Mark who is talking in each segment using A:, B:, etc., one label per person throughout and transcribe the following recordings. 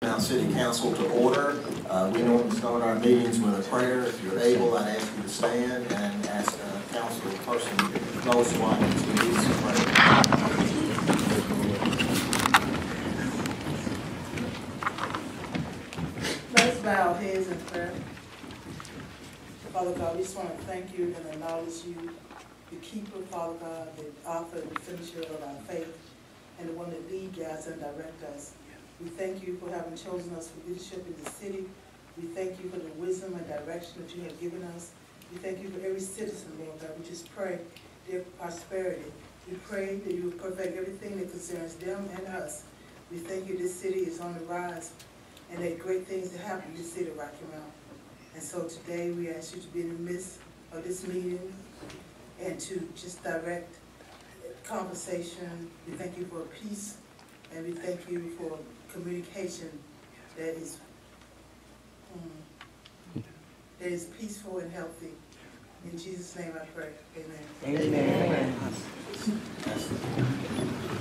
A: Now, City Council to order. We normally start our meetings with a prayer. If you're able, I'd ask you to stand and ask Councilperson Lois Watkins to lead us in prayer.
B: Let's bow our heads in prayer. Father God, we just want to thank you and acknowledge you, the keeper, Father God, the author and finisher of our faith, and the one that leads, guides, and directs us. We thank you for having chosen us for leadership in the city. We thank you for the wisdom and direction that you have given us. We thank you for every citizen, Lord God. We just pray their prosperity. We pray that you will perfect everything that concerns them and us. We thank you this city is on the rise and that great things to happen in the city of Rocky Mount. And so today we ask you to be in the midst of this meeting and to just direct conversation. We thank you for peace, and we thank you for communication that is peaceful and healthy. In Jesus' name I pray. Amen.
A: Amen.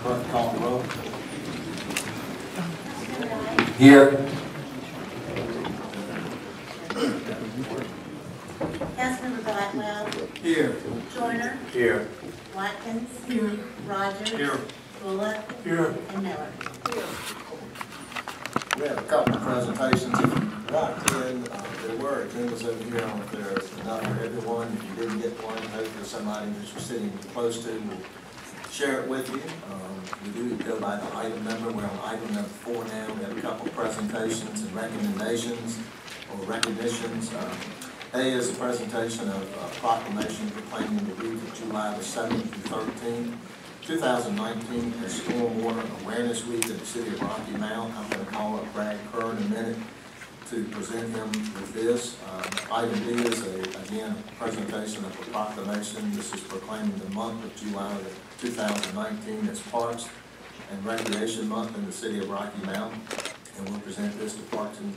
A: Clerk, call the roll.
C: Here.
D: Councilmember Blackwell.
A: Here.
D: Joyner.
A: Here.
D: Watkins. Here. Rogers.
A: Here.
D: Bullock.
A: Here.
D: And Miller.
A: We have a couple of presentations. If you walked in, there were agendas over here. I don't know if there's enough for everyone. If you didn't get one, hopefully somebody that you're sitting close to will share it with you. We do go by the item number. We're on item number 4 now. We have a couple of presentations and recommendations or recognitions. A is a presentation of a proclamation proclaiming the week of July the 7th through 13th. 2019 is Stormwater Awareness Week in the city of Rocky Mount. I'm going to call up Brad Kerr in a minute to present him with this. Item B is, again, a presentation of a proclamation. This is proclaiming the month of July of 2019 as Parks and Recreation Month in the city of Rocky Mount. And we'll present this to Parks and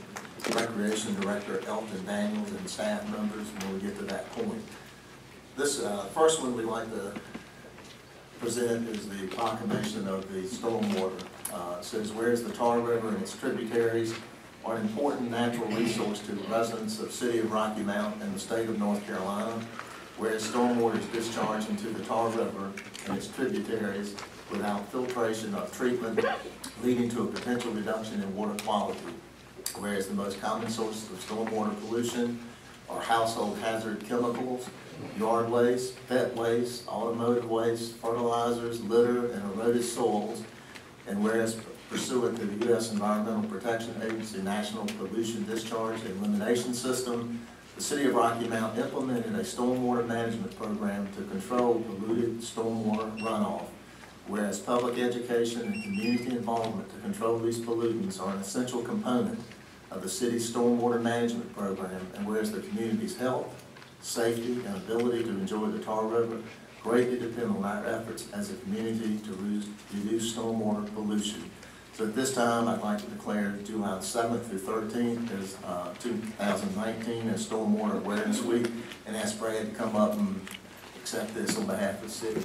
A: Recreation Director Elton Daniels and staff members when we get to that point. This first one we'd like to present is the proclamation of the stormwater. It says, whereas the Tar River and its tributaries are an important natural resource to the residents of the city of Rocky Mount and the state of North Carolina, whereas stormwater is discharged into the Tar River and its tributaries without filtration or treatment, leading to a potential reduction in water quality, whereas the most common sources of stormwater pollution are household hazard chemicals, yard waste, pet waste, automotive waste, fertilizers, litter, and eroded soils, and whereas pursuant to the U.S. Environmental Protection Agency National Pollution Discharge and Elimination System, the city of Rocky Mount implemented a stormwater management program to control polluted stormwater runoff, whereas public education and community involvement to control these pollutants are an essential component of the city's stormwater management program, and whereas the community's health, safety, and ability to enjoy the Tar River greatly depend on our efforts as a community to reduce stormwater pollution. So at this time, I'd like to declare July 7th through 13th as 2019 as Stormwater Awareness Week, and ask Brad to come up and accept this on behalf of the city.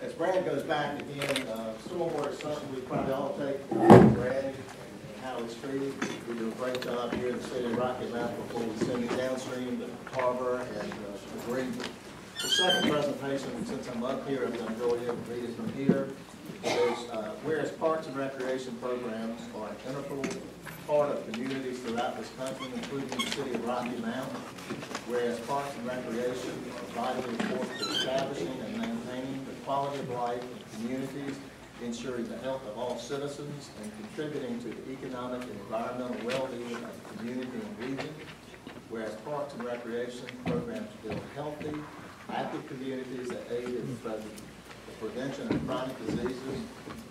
A: As Brad goes back again, stormwater is something we probably all take for granted and how it's treated. We do a great job here in the city of Rocky Mount before we send it downstream to Harbor and the Greenville. The second presentation, since I'm up here, I'm going to go ahead and read it from here. It says, whereas parks and recreation programs are an integral part of communities throughout this country, including the city of Rocky Mount, whereas parks and recreation are vitally important to establishing and maintaining the quality of life in communities, ensuring the health of all citizens, and contributing to the economic and environmental well-being of the community and region. whereas Parks and Recreation programs build healthy, active communities that aid in the prevention of chronic diseases,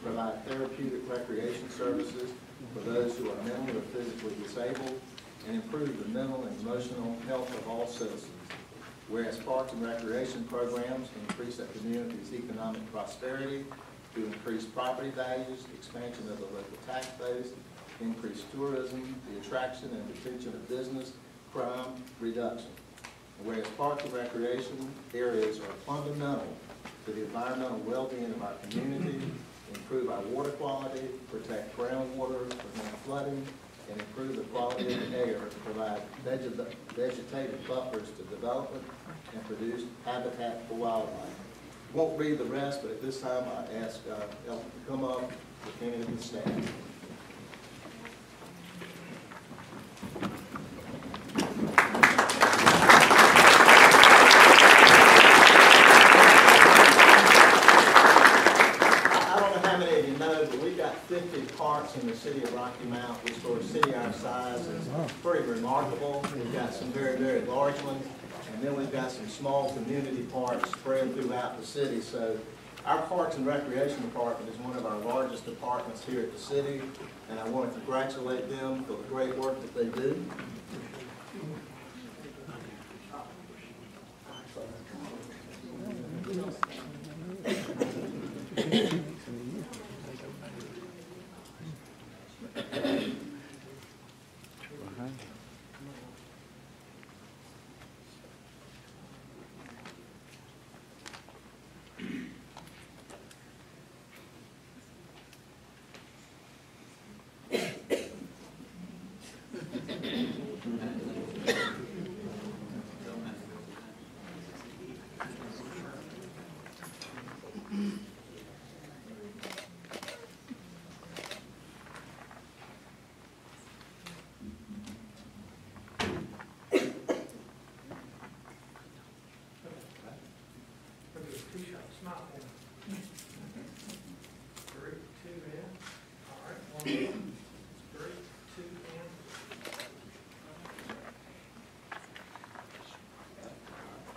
A: provide therapeutic recreation services for those who are mentally or physically disabled, and improve the mental and emotional health of all citizens. Whereas Parks and Recreation programs increase a community's economic prosperity through increased property values, expansion of the local tax base, increased tourism, the attraction and retention of business, crime reduction. Whereas Parks and Recreation areas are fundamental to the environmental well-being of our community, improve our water quality, protect groundwater, prevent flooding, and improve the quality of the air to provide vegetative buffers to development and produce habitat for wildlife. Won't read the rest, but at this time I ask Elton to come up with any of the staff. Parks in the city of Rocky Mount, which for a city our size is pretty remarkable. We've got some very, very large ones, and then we've got some small community parks spread throughout the city. So our Parks and Recreation Department is one of our largest departments here at the city, and I want to congratulate them for the great work that they do.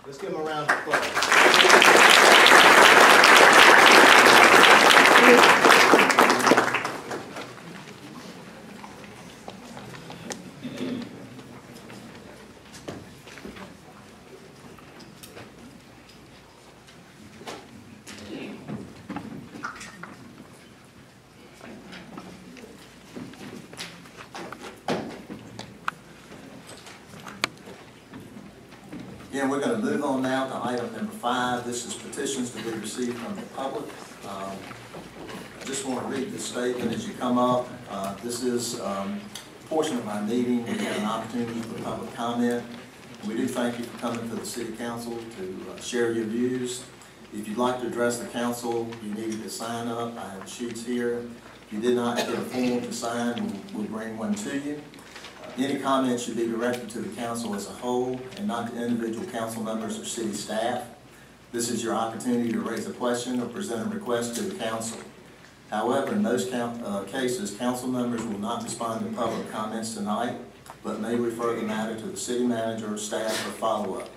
A: Let's give them a round of applause. Again, we're going to move on now to item number 5. This is petitions to be received from the public. I just want to read this statement as you come up. This is a portion of my meeting. We have an opportunity for public comment. We do thank you for coming to the City Council to share your views. If you'd like to address the council, you needed to sign up. I have sheets here. If you did not get a form to sign, we'll bring one to you. Any comments should be directed to the council as a whole and not to individual council members or city staff. This is your opportunity to raise a question or present a request to the council. However, in most cases, council members will not respond to public comments tonight, but may refer the matter to the city manager or staff for follow-up.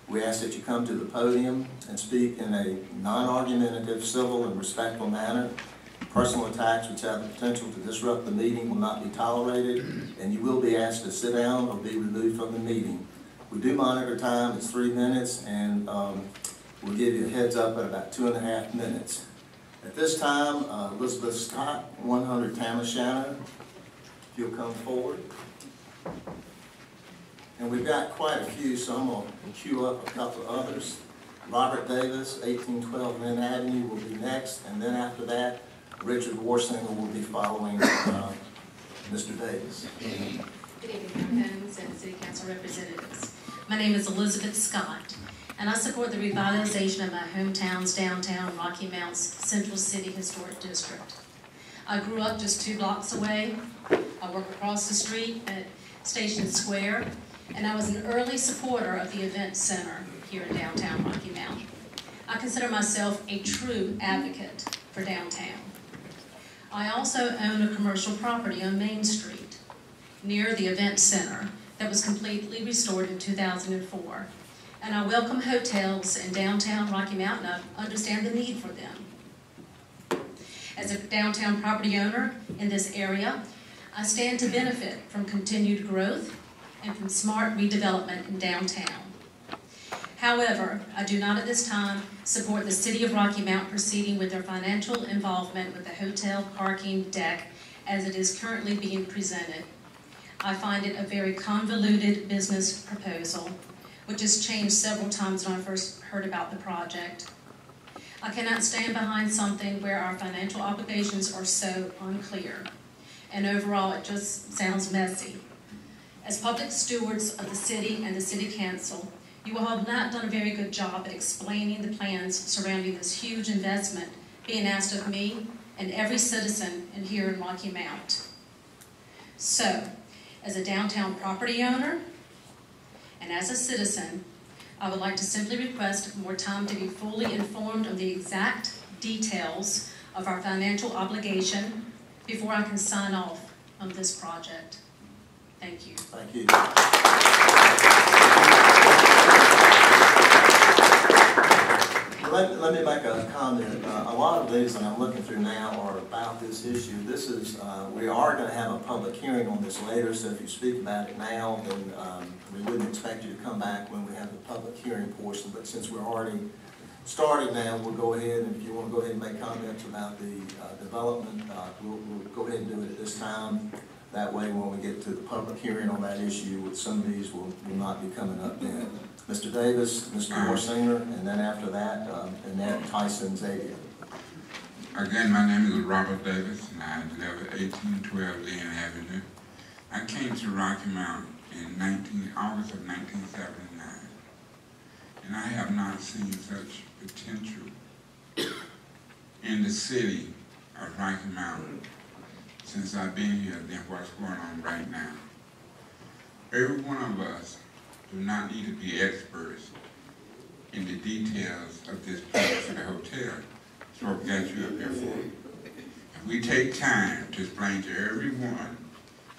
A: We ask that you come to the podium and speak in a non-argumentative, civil, and respectful manner. Personal attacks which have the potential to disrupt the meeting will not be tolerated, and you will be asked to sit down or be removed from the meeting. We do monitor time. It's 3 minutes, and we'll give you a heads up at about 2.5 minutes. At this time, Elizabeth Scott, 100 Tamashanna, if you'll come forward. And we've got quite a few, so I'm going to queue up a couple of others. Robert Davis, 1812 Lynn Avenue, will be next, and then after that, Richard Warsinger will be following Mr. Davis.
C: Good evening, Homes and City Council representatives. My name is Elizabeth Scott, and I support the revitalization of my hometown's downtown Rocky Mount's Central City Historic District. I grew up just 2 blocks away. I work across the street at Station Square, and I was an early supporter of the Event Center here in downtown Rocky Mount. I consider myself a true advocate for downtown. I also own a commercial property on Main Street near the Event Center that was completely restored in 2004. And I welcome hotels in downtown Rocky Mount, and I understand the need for them. As a downtown property owner in this area, I stand to benefit from continued growth and from smart redevelopment in downtown. However, I do not at this time support the City of Rocky Mount proceeding with their financial involvement with the hotel parking deck as it is currently being presented. I find it a very convoluted business proposal, which has changed several times when I first heard about the project. I cannot stand behind something where our financial obligations are so unclear, and overall it just sounds messy. As public stewards of the city and the city council, you all have not done a very good job at explaining the plans surrounding this huge investment being asked of me and every citizen in here in Rocky Mount. So, as a downtown property owner and as a citizen, I would like to simply request more time to be fully informed of the exact details of our financial obligation before I can sign off on this project. Thank you.
A: Thank you. Let me make a comment. A lot of these that I'm looking through now are about this issue. This is, we are going to have a public hearing on this later, so if you speak about it now, then we wouldn't expect you to come back when we have the public hearing portion. But since we're already starting now, we'll go ahead, and if you want to go ahead and make comments about the development, we'll go ahead and do it at this time. That way, when we get to the public hearing on that issue, with some of these will not be coming up then. Mr. Davis, Mr. Morsinger, and then after that, Annette Tyson Xavier.
E: Again, my name is Robert Davis, and I live at 1812 Lynn Avenue. I came to Rocky Mount in August of 1979, and I have not seen such potential in the city of Rocky Mount since I've been here than what's going on right now. Every one of us do not need to be experts in the details of this place for the hotel. So I've got you up here for. If we take time to explain to everyone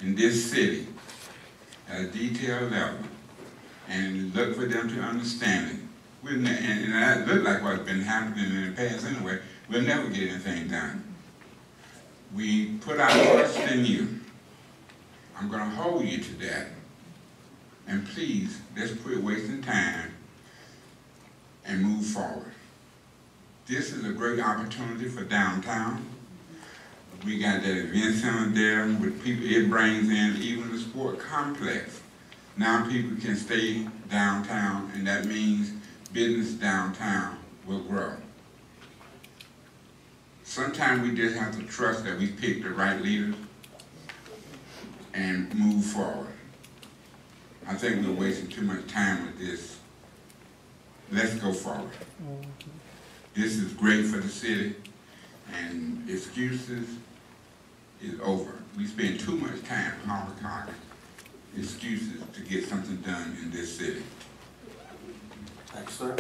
E: in this city at a detailed level and look for them to understand it, and that look like what's been happening in the past anyway, we'll never get anything done. We put our trust in you. I'm going to hold you to that. And please, let's quit wasting time and move forward. This is a great opportunity for downtown. We got that event center there with people, it brings in even the sport complex. Now people can stay downtown, and that means business downtown will grow. Sometimes we just have to trust that we pick the right leaders and move forward. I think we're wasting too much time with this. Let's go forward. This is great for the city, and excuses is over. We spend too much time hollering excuses to get something done in this city.
A: Thanks, sir.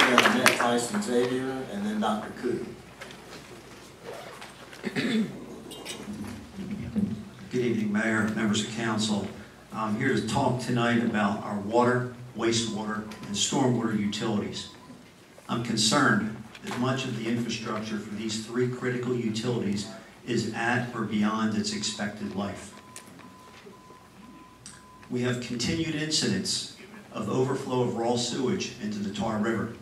A: Then Annette Tyson Xavier, and then Dr. Koo.
F: Good evening, Mayor, members of council. I'm here to talk tonight about our water, wastewater, and stormwater utilities. I'm concerned that much of the infrastructure for these three critical utilities is at or beyond its expected life. We have continued incidents of overflow of raw sewage into the Tar River.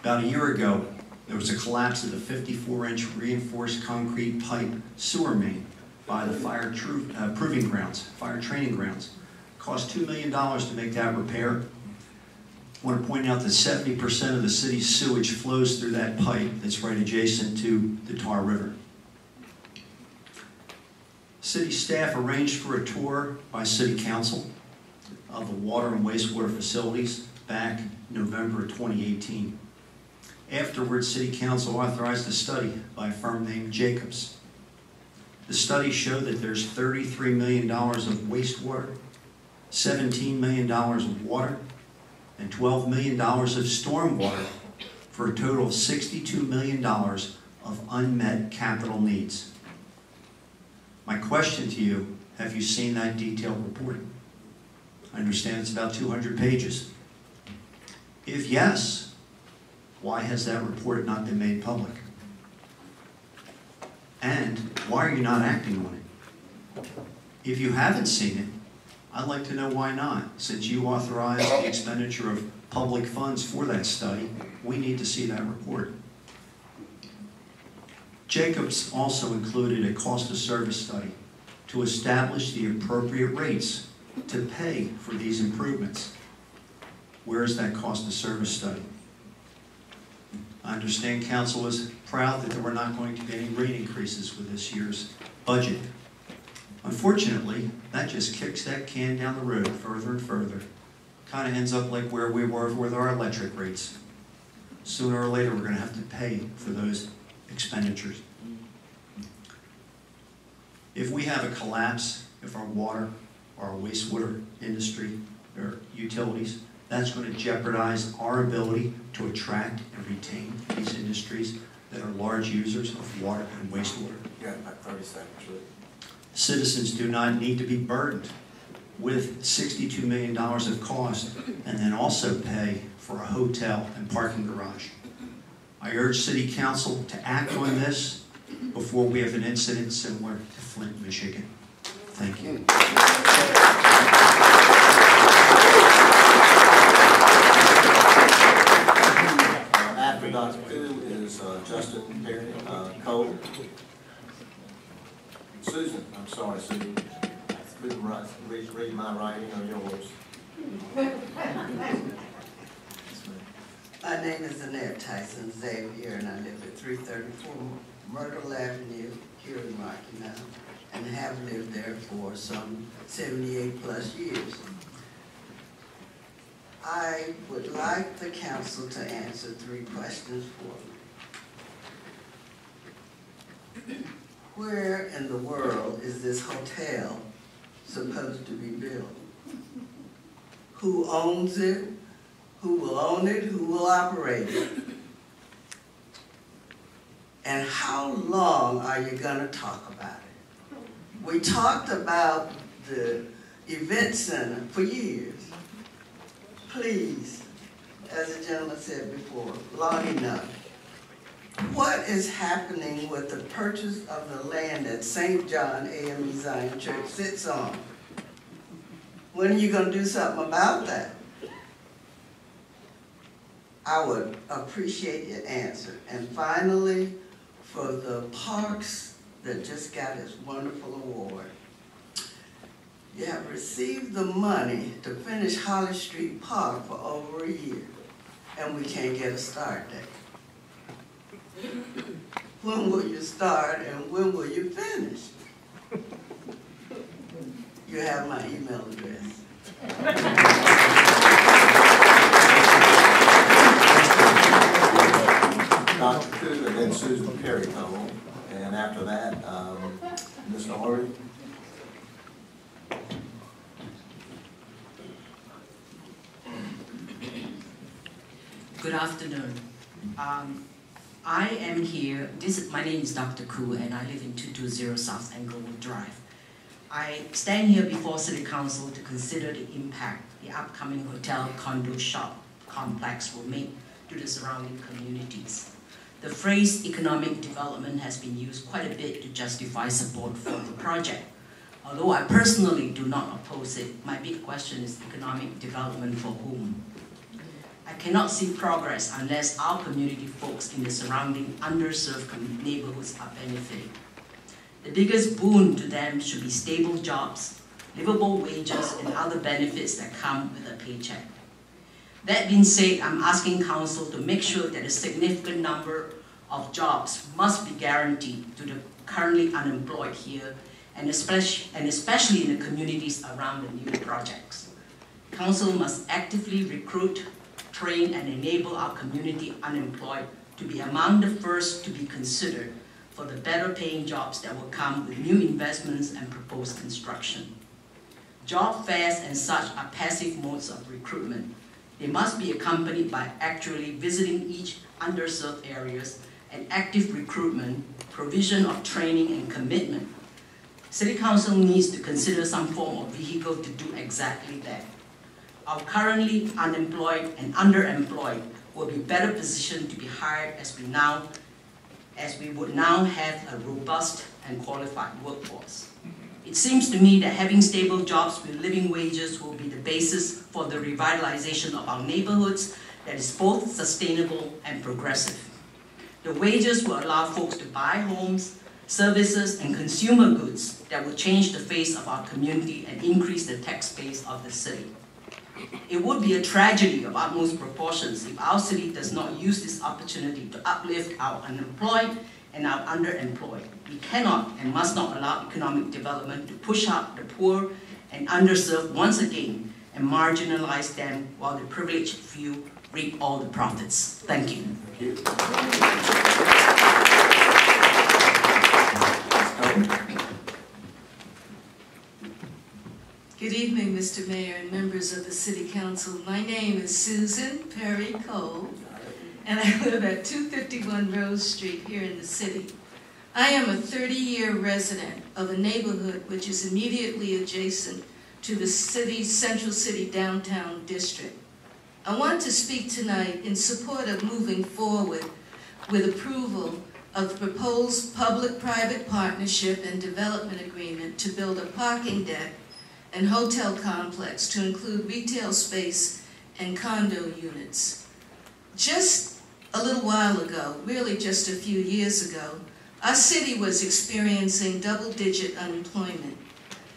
F: About a year ago, there was a collapse of the 54-inch reinforced concrete pipe sewer main by the fire training grounds. It cost $2 million to make that repair. I want to point out that 70% of the city's sewage flows through that pipe that's right adjacent to the Tar River. City staff arranged for a tour by City Council of the water and wastewater facilities back November of 2018. Afterwards, City Council authorized a study by a firm named Jacobs. The study showed that there's $33 million of wastewater, $17 million of water, and $12 million of stormwater for a total of $62 million of unmet capital needs. My question to you, have you seen that detailed report? I understand it's about 200 pages. If yes, why has that report not been made public? And why are you not acting on it? If you haven't seen it, I'd like to know why not. Since you authorized the expenditure of public funds for that study, we need to see that report. Jacobs also included a cost of service study to establish the appropriate rates to pay for these improvements. Where is that cost of service study? I understand council is proud that there were not going to be any rate increases with this year's budget. Unfortunately, that just kicks that can down the road further and further. Kind of ends up like where we were with our electric rates. Sooner or later, we're going to have to pay for those expenditures. If we have a collapse, if our water or our wastewater industry or utilities, that's going to jeopardize our ability to attract and retain these industries that are large users of water and wastewater.
A: You got about 30 seconds, really.
F: Citizens do not need to be burdened with $62 million of cost and then also pay for a hotel and parking garage. I urge City Council to act on this before we have an incident similar to Flint, Michigan. Thank you.
A: After Dr. Koo is Justin Perry, Cole. Susan, I'm sorry, Susan. Couldn't read my writing or yours.
G: My name is Annette Tyson Xavier, and I live at 334 Myrtle Avenue here in Rocky Mount, and have lived there for some 78 plus years. I would like the council to answer 3 questions for me. Where in the world is this hotel supposed to be built? Who owns it? Who will own it? Who will operate it? And how long are you going to talk about it? We talked about the event center for years. Please, as the gentleman said before, long enough. What is happening with the purchase of the land that St. John AME Zion Church sits on? When are you going to do something about that? I would appreciate your answer. And finally, for the parks that just got this wonderful award, you have received the money to finish Holly Street Park for over a year, and we can't get a start date. When will you start and when will you finish? You have my email address.
A: Dr. Koo and then Susan Perry Cole. And after that, Ms. Norrie.
H: Good afternoon. I am here, my name is Dr. Koo, and I live in 220 South Englewood Drive. I stand here before City Council to consider the impact the upcoming hotel condo shop complex will make to the surrounding communities. The phrase economic development has been used quite a bit to justify support for the project. Although I personally do not oppose it, my big question is economic development for whom? I cannot see progress unless our community folks in the surrounding underserved neighborhoods are benefiting. The biggest boon to them should be stable jobs, livable wages, and other benefits that come with a paycheck. That being said, I'm asking Council to make sure that a significant number of jobs must be guaranteed to the currently unemployed here, and especially in the communities around the new projects. Council must actively recruit, train, and enable our community unemployed to be among the first to be considered for the better paying jobs that will come with new investments and proposed construction. Job fairs and such are passive modes of recruitment. They must be accompanied by actually visiting each underserved areas and active recruitment, provision of training and commitment. City Council needs to consider some form of vehicle to do exactly that. Our currently unemployed and underemployed will be better positioned to be hired as we would now have a robust and qualified workforce. It seems to me that having stable jobs with living wages will be the basis for the revitalization of our neighborhoods that is both sustainable and progressive. The wages will allow folks to buy homes, services, and consumer goods that will change the face of our community and increase the tax base of the city. It would be a tragedy of utmost proportions if our city does not use this opportunity to uplift our unemployed and our underemployed. We cannot and must not allow economic development to push out the poor and underserved once again and marginalize them while the privileged few reap all the profits. Thank you.
I: Good evening, Mr. Mayor and members of the City Council. My name is Susan Perry Cole, and I live at 251 Rose Street here in the city. I am a 30-year resident of a neighborhood which is immediately adjacent to the city's Central City Downtown District. I want to speak tonight in support of moving forward with approval of the proposed public-private partnership and development agreement to build a parking deck and hotel complex to include retail space and condo units. Just a little while ago, really just a few years ago, our city was experiencing double-digit unemployment.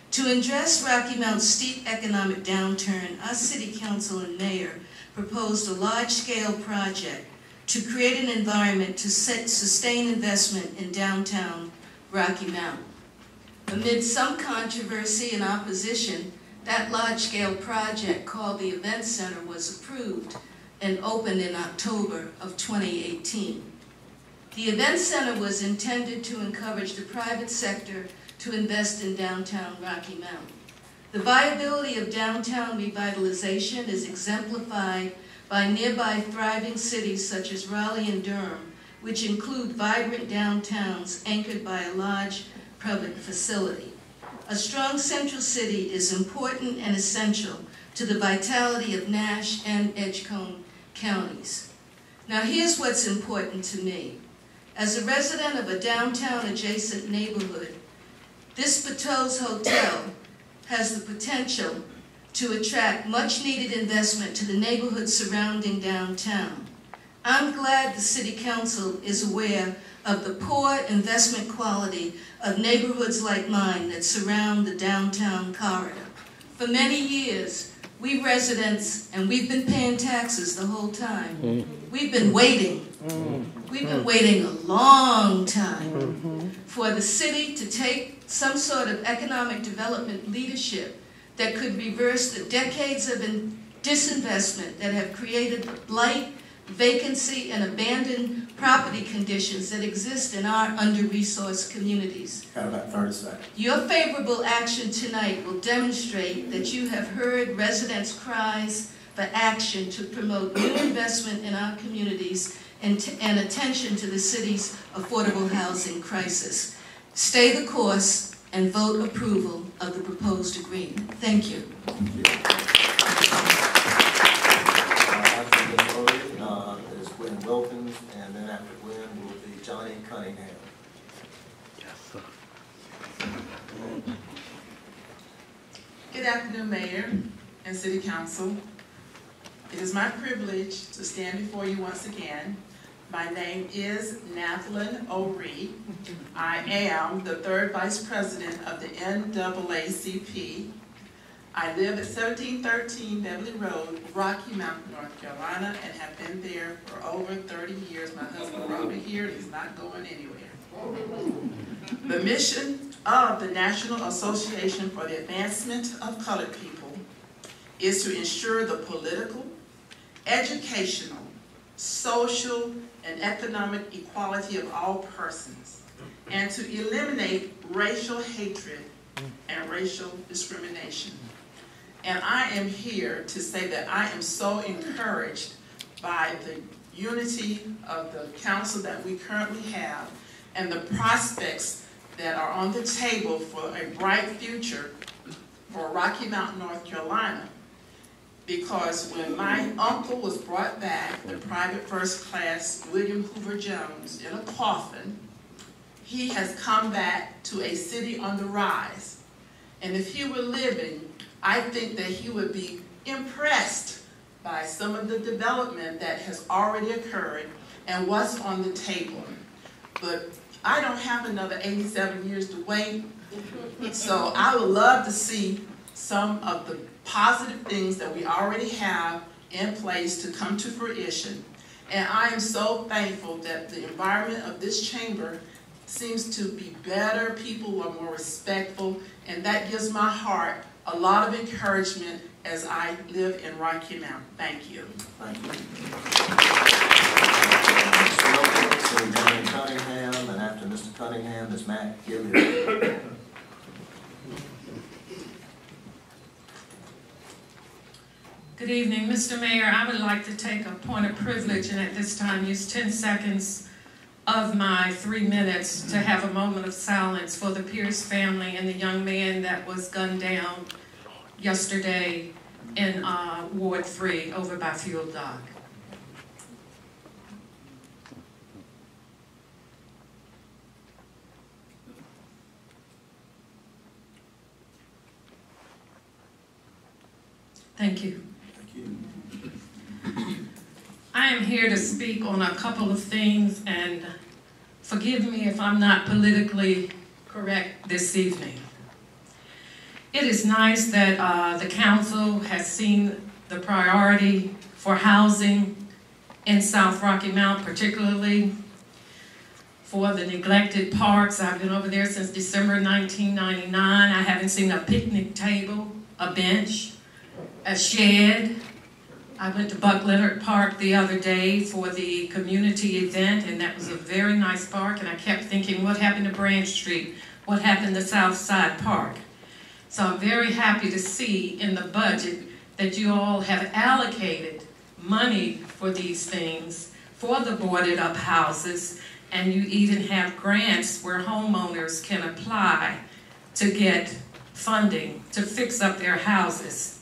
I: To address Rocky Mount's steep economic downturn, our city council and mayor proposed a large-scale project to create an environment to sustain investment in downtown Rocky Mount. Amid some controversy and opposition, that large-scale project called the Event Center was approved and opened in October of 2018. The Event Center was intended to encourage the private sector to invest in downtown Rocky Mount. The viability of downtown revitalization is exemplified by nearby thriving cities such as Raleigh and Durham, which include vibrant downtowns anchored by a large public facility. A strong central city is important and essential to the vitality of Nash and Edgecombe counties. Now here's what's important to me. As a resident of a downtown adjacent neighborhood, this Bateau's Hotel has the potential to attract much needed investment to the neighborhood surrounding downtown. I'm glad the City Council is aware of the poor investment quality of neighborhoods like mine that surround the downtown corridor. For many years, we residents, and we've been paying taxes the whole time. We've been waiting. We've been waiting a long time for the city to take some sort of economic development leadership that could reverse the decades of disinvestment that have created blight, vacancy, and abandoned property conditions that exist in our under-resourced communities.
A: Got about 30 seconds.
I: Your favorable action tonight will demonstrate that you have heard residents' cries for action to promote new investment in our communities and attention to the city's affordable housing crisis. Stay the course and vote approval of the proposed agreement. Thank you.
A: Is Gwen Wilkins, and then after Gwen will be Johnny Cunningham.
J: Good afternoon, Mayor and City Council. It is my privilege to stand before you once again. My name is Nathalyn O'Ree. I am the third Vice President of the NAACP. I live at 1713 Beverly Road, Rocky Mount, North Carolina, and have been there for over 30 years. My husband brought me here, and he's not going anywhere. The mission of the National Association for the Advancement of Colored People is to ensure the political, educational, social, and economic equality of all persons, and to eliminate racial hatred and racial discrimination. And I am here to say that I am so encouraged by the unity of the council that we currently have and the prospects that are on the table for a bright future for Rocky Mount, North Carolina. Because when my uncle was brought back, the private first class William Hoover Jones, in a coffin, he has come back to a city on the rise. And if he were living, I think that he would be impressed by some of the development that has already occurred and what's on the table. But I don't have another 87 years to wait, so I would love to see some of the positive things that we already have in place to come to fruition. And I am so thankful that the environment of this chamber seems to be better, people are more respectful, and that gives my heart a lot of encouragement as I live in Rocky Mount. Thank you.
A: Thank you. Mr. Wilkins and John Cunningham, and after Mr. Cunningham is Matt Gilliard.
K: Good evening, Mr. Mayor. I would like to take a point of privilege and at this time use 10 seconds of my 3 minutes to have a moment of silence for the Pierce family and the young man that was gunned down yesterday in Ward 3 over by Field Dock. Thank you.
A: Thank you.
K: I am here to speak on a couple of things, and forgive me if I'm not politically correct this evening. It is nice that the council has seen the priority for housing in South Rocky Mount, particularly for the neglected parks. I've been over there since December 1999. I haven't seen a picnic table, a bench, a shed. I went to Buck Leonard Park the other day for the community event, and that was a very nice park, and I kept thinking, what happened to Branch Street? What happened to South Side Park? So I'm very happy to see in the budget that you all have allocated money for these things, for the boarded up houses, and you even have grants where homeowners can apply to get funding to fix up their houses.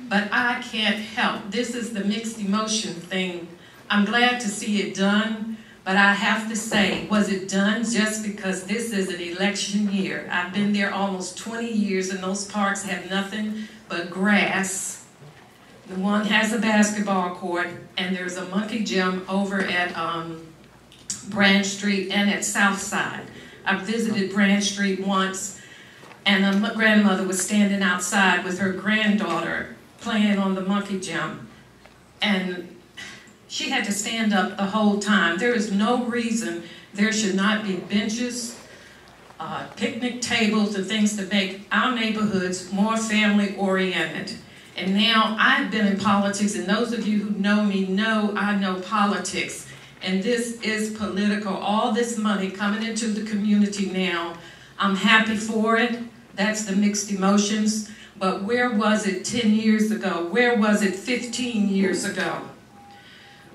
K: But I can't help. This is the mixed emotion thing. I'm glad to see it done, but I have to say, was it done just because this is an election year? I've been there almost 20 years, and those parks have nothing but grass. The one has a basketball court, and there's a monkey gym over at Branch Street and at Southside. I visited Branch Street once, and a grandmother was standing outside with her granddaughter playing on the monkey gym, and she had to stand up the whole time. There is no reason there should not be benches, picnic tables, and things to make our neighborhoods more family-oriented. And now I've been in politics, and those of you who know me know I know politics, and this is political. All this money coming into the community now, I'm happy for it. That's the mixed emotions. But where was it 10 years ago? Where was it 15 years ago?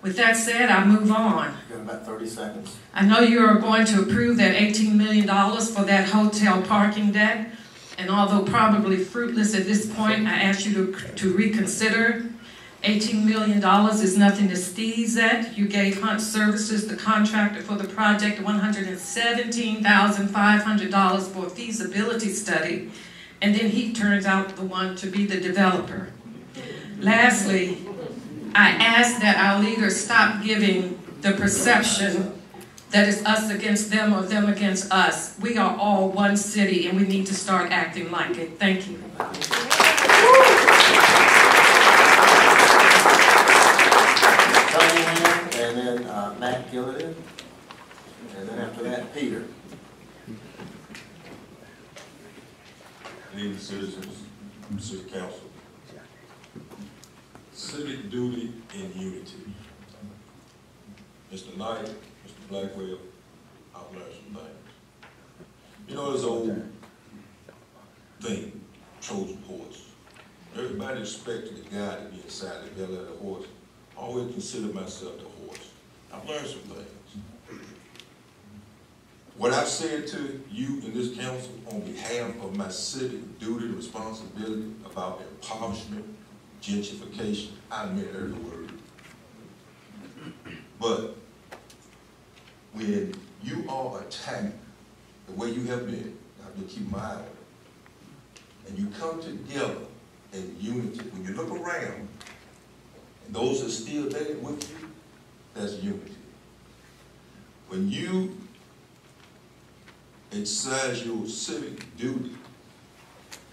K: With that said, I move on.
A: You got about 30 seconds.
K: I know you are going to approve that $18 million for that hotel parking deck. And although probably fruitless at this point, I ask you to reconsider. $18 million is nothing to sneeze at. You gave Hunt Services, the contractor for the project, $117,500 for a feasibility study. And then he turns out the one to be the developer. Lastly, I ask that our leaders stop giving the perception that it's us against them or them against us. We are all one city, and we need to start acting like it. Thank you.
A: Cunningham, and then Matt Gilliard, and then after that, Peter.
L: Good evening, citizens, City Council. Civic duty and unity. Mr. Knight, Mr. Blackwell, I've learned some things. You know, there's an old thing, Trojan horse. Everybody expected the guy to be inside the belly of the horse. I always consider myself the horse. I've learned some things. What I've said to you in this council on behalf of my civic duty and responsibility about impoverishment, gentrification, I meant every word. But when you are attacked the way you have been, I've been keeping my eye on it, and you come together in unity, when you look around, and those are still there with you, that's unity. When you exercise your civic duty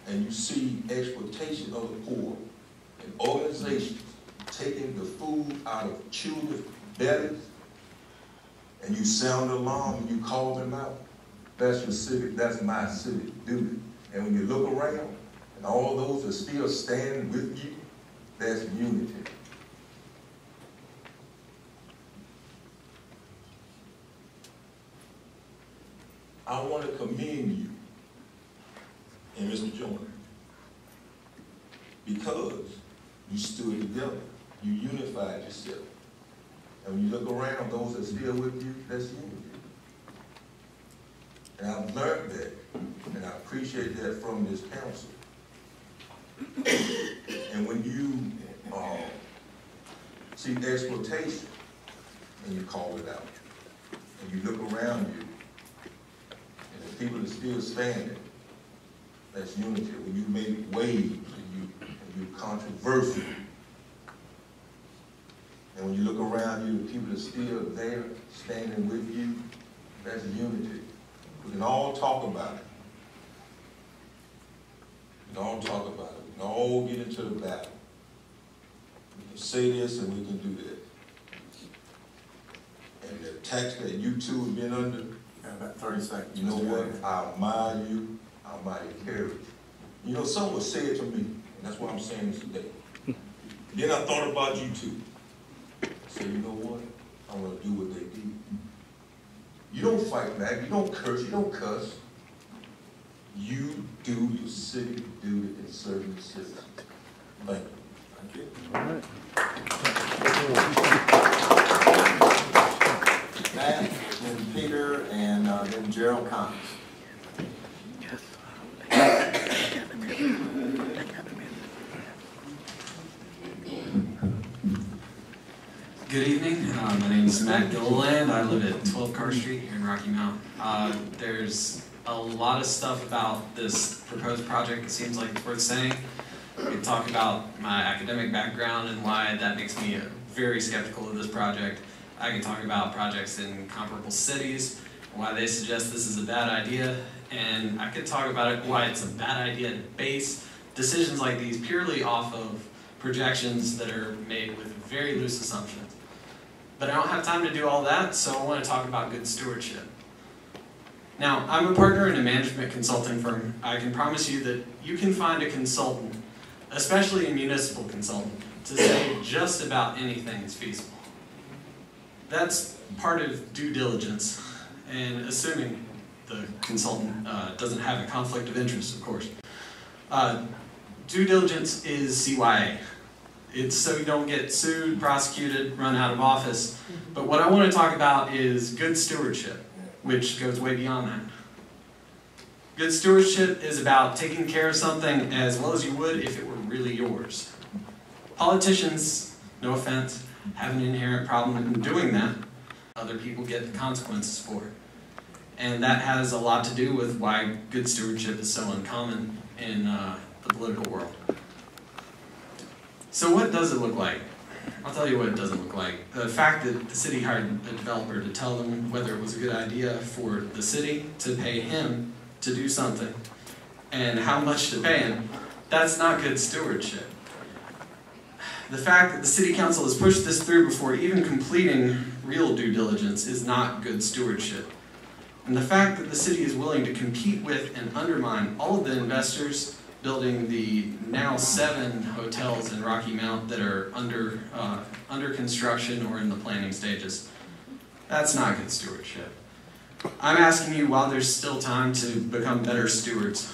L: and you see exploitation of the poor and organizations taking the food out of children's bellies, and you sound the alarm and you call them out, that's my civic duty. And when you look around and all those are still standing with you, that's unity. I want to commend you and Mr. Joyner because you stood together, you unified yourself. And when you look around, those that are still with you, that's unity. And I've learned that, and I appreciate that from this council. And when you see exploitation, and you call it out, and you look around you, and the people are still standing, that's unity. When you make waves, and you're controversial, and when you look around you, the people are still there, standing with you, that's unity. We can all talk about it. We can all talk about it. We can all get into the battle. We can say this and we can do that. And the attacks that you two have been under,
A: about 30 seconds.
L: You know what? I admire you. I admire your courage. You know, someone was said to me, and that's why I'm saying this today. Then I thought about you two. I said, you know what? I'm going to do what they do. You don't fight back. You don't curse. You don't cuss. You do your civic duty in serving the citizens. Thank you.
A: Thank you.
F: All right.
A: Matt, then Peter, and then Gerald Collins.
M: Good evening. My name is Matt Gilliland. I live at 12 Carr Street here in Rocky Mount. There's a lot of stuff about this proposed project that seems like it's worth saying. We could talk about my academic background and why that makes me very skeptical of this project. I can talk about projects in comparable cities, why they suggest this is a bad idea, and I could talk about it, why it's a bad idea to base decisions like these purely off of projections that are made with very loose assumptions. But I don't have time to do all that, so I want to talk about good stewardship. Now, I'm a partner in a management consulting firm. I can promise you that you can find a consultant, especially a municipal consultant, to say just about anything is feasible. That's part of due diligence, and assuming the consultant doesn't have a conflict of interest, of course. Due diligence is CYA. It's so you don't get sued, prosecuted, run out of office. But what I want to talk about is good stewardship, which goes way beyond that. Good stewardship is about taking care of something as well as you would if it were really yours. Politicians, no offense, have an inherent problem in doing that. Other people get the consequences for it. And that has a lot to do with why good stewardship is so uncommon in the political world. So what does it look like? I'll tell you what it doesn't look like. The fact that the city hired a developer to tell them whether it was a good idea for the city to pay him to do something and how much to pay him, that's not good stewardship. The fact that the city council has pushed this through before even completing real due diligence is not good stewardship. And the fact that the city is willing to compete with and undermine all of the investors building the now 7 hotels in Rocky Mount that are under construction or in the planning stages, that's not good stewardship. I'm asking you while there's still time to become better stewards,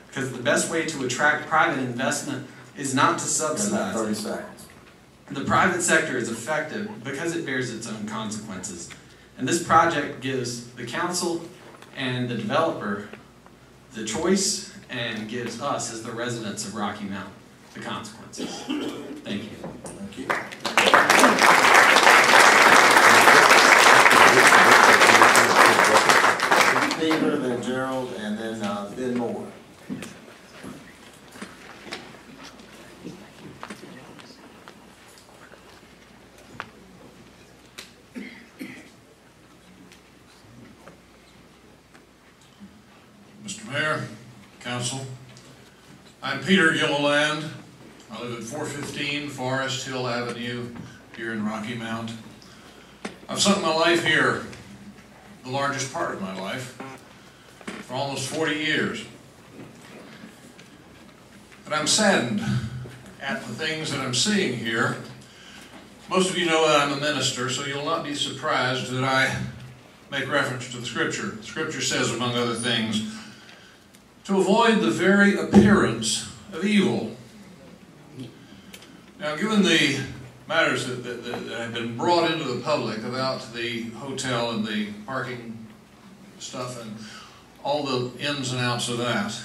M: because the best way to attract private investment is not to subsidize
A: 30 seconds.
M: The private sector is effective because it bears its own consequences. And this project gives the council and the developer the choice and gives us, as the residents of Rocky Mount, the consequences. Thank you.
A: Thank you. Peter, then Gerald, and then Ben Moore.
N: Mr. Mayor, Council, I'm Peter Gilliland. I live at 415 Forest Hill Avenue here in Rocky Mount. I've sunk my life here, the largest part of my life, for almost 40 years. But I'm saddened at the things that I'm seeing here. Most of you know that I'm a minister, so you'll not be surprised that I make reference to the Scripture. The Scripture says, among other things, to avoid the very appearance of evil. Now, given the matters that have been brought into the public about the hotel and the parking stuff and all the ins and outs of that,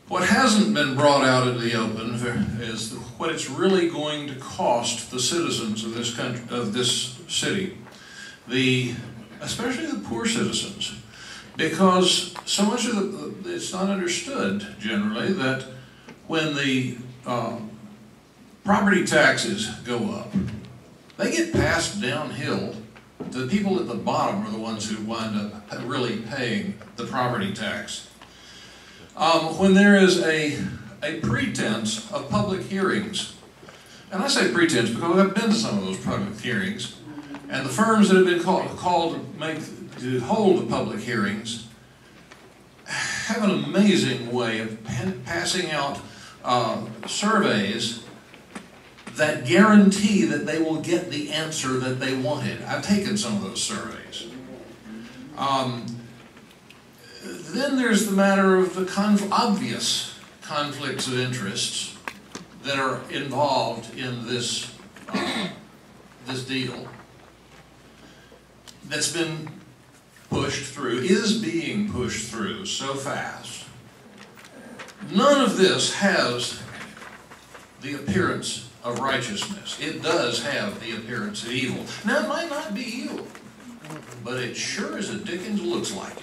N: what hasn't been brought out in the open is what it's really going to cost the citizens of this country, of this city, especially the poor citizens, because so much of it's not understood generally that when the property taxes go up, they get passed downhill. The people at the bottom are the ones who wind up really paying the property tax. When there is a pretense of public hearings, and I say pretense because I've been to some of those public hearings, and the firms that have been called to hold the public hearings have an amazing way of passing out surveys that guarantee that they will get the answer that they wanted. I've taken some of those surveys. Then there's the matter of the obvious conflicts of interests that are involved in this deal that's been pushed through, is being pushed through so fast. None of this has the appearance of righteousness. It does have the appearance of evil. Now, it might not be evil, but it sure as a dickens looks like it.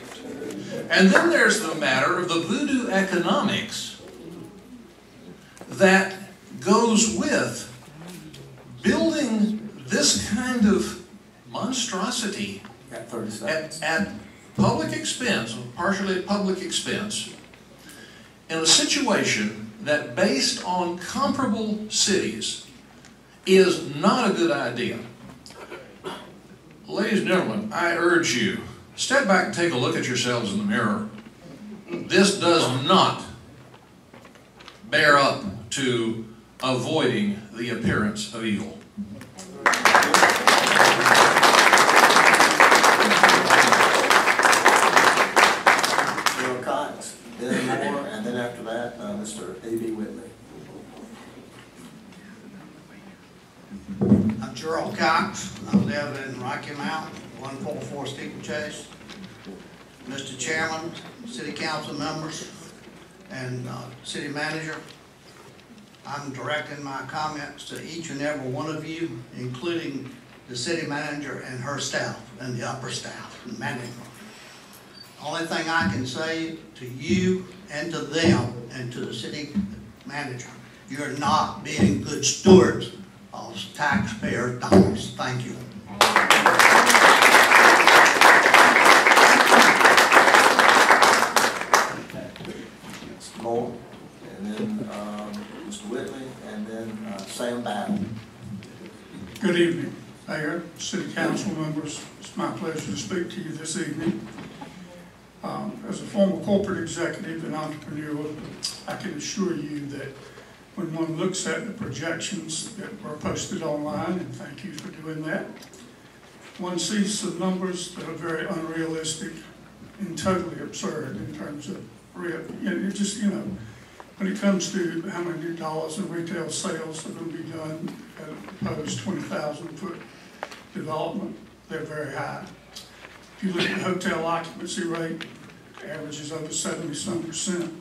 N: And then there's the matter of the voodoo economics that goes with building this kind of monstrosity at public expense, partially at public expense, in a situation that, based on comparable cities, is not a good idea. Ladies and gentlemen, I urge you, step back and take a look at yourselves in the mirror. This does not bear up to avoiding the appearance of evil.
A: Gerald Cox, Ben Moore, and then after that, Mr. A.B. Whitley.
O: I'm Gerald Cox. I live in Rocky Mount, 144 Steeplechase. Mr. Chairman, City Council members, and City Manager, I'm directing my comments to each and every one of you, including the City Manager and her staff, and the upper staff, and management. Only thing I can say to you and to them and to the City Manager, you're not being good stewards of taxpayer dollars. Thank you.
A: Mr. Moore, and then Mr. Whitley, and then Sam Battle.
P: Good evening, Mayor, City Council members. It's my pleasure to speak to you this evening. As a former corporate executive and entrepreneur, I can assure you that when one looks at the projections that were posted online, and thank you for doing that, one sees some numbers that are very unrealistic and totally absurd in terms of when it comes to how many new dollars in retail sales are going to be done at a proposed 20,000 foot development, they're very high. If you look at the hotel occupancy rate, the average is over 70-some%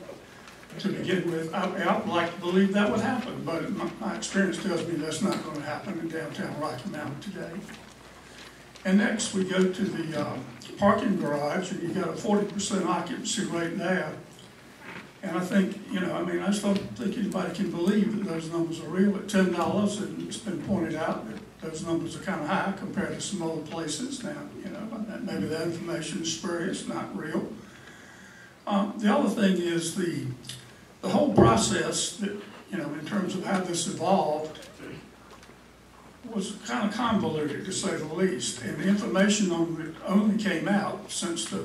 P: to begin with. I'd like to believe that would happen, but my experience tells me that's not going to happen in downtown Rocky Mount today. And next, we go to the parking garage, and you've got a 40% occupancy rate there. And I think, I just don't think anybody can believe that those numbers are real at $10, and it's been pointed out that those numbers are kind of high compared to some other places now. Maybe that information is spurious, not real. The other thing is the whole process that, in terms of how this evolved, was kind of convoluted, to say the least. And the information on it only came out since the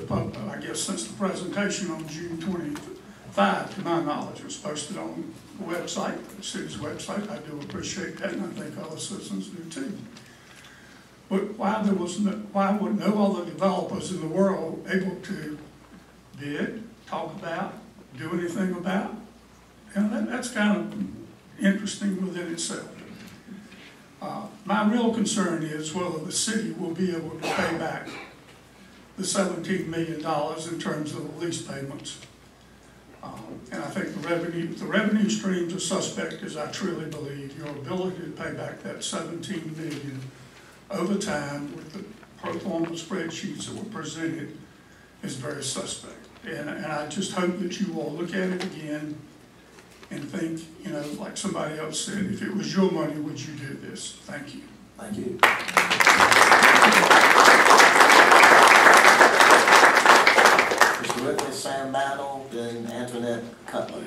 P: presentation on June 25, to my knowledge. It was posted on the website, the city's website. I do appreciate that, and I think other citizens do too. But why were no other developers in the world able to bid, talk about, do anything about? That's kind of interesting within itself. My real concern is whether the city will be able to pay back the $17 million in terms of the lease payments. And I think the revenue streams are suspect, as I truly believe. Your ability to pay back that $17 million over time with the pro forma spreadsheets that were presented is very suspect. And I just hope that you will look at it again and think, like somebody else said, if it was your money, would you do this? Thank you.
A: Thank you. Mr. Witness, Sam Battle, then Antoinette Cutler.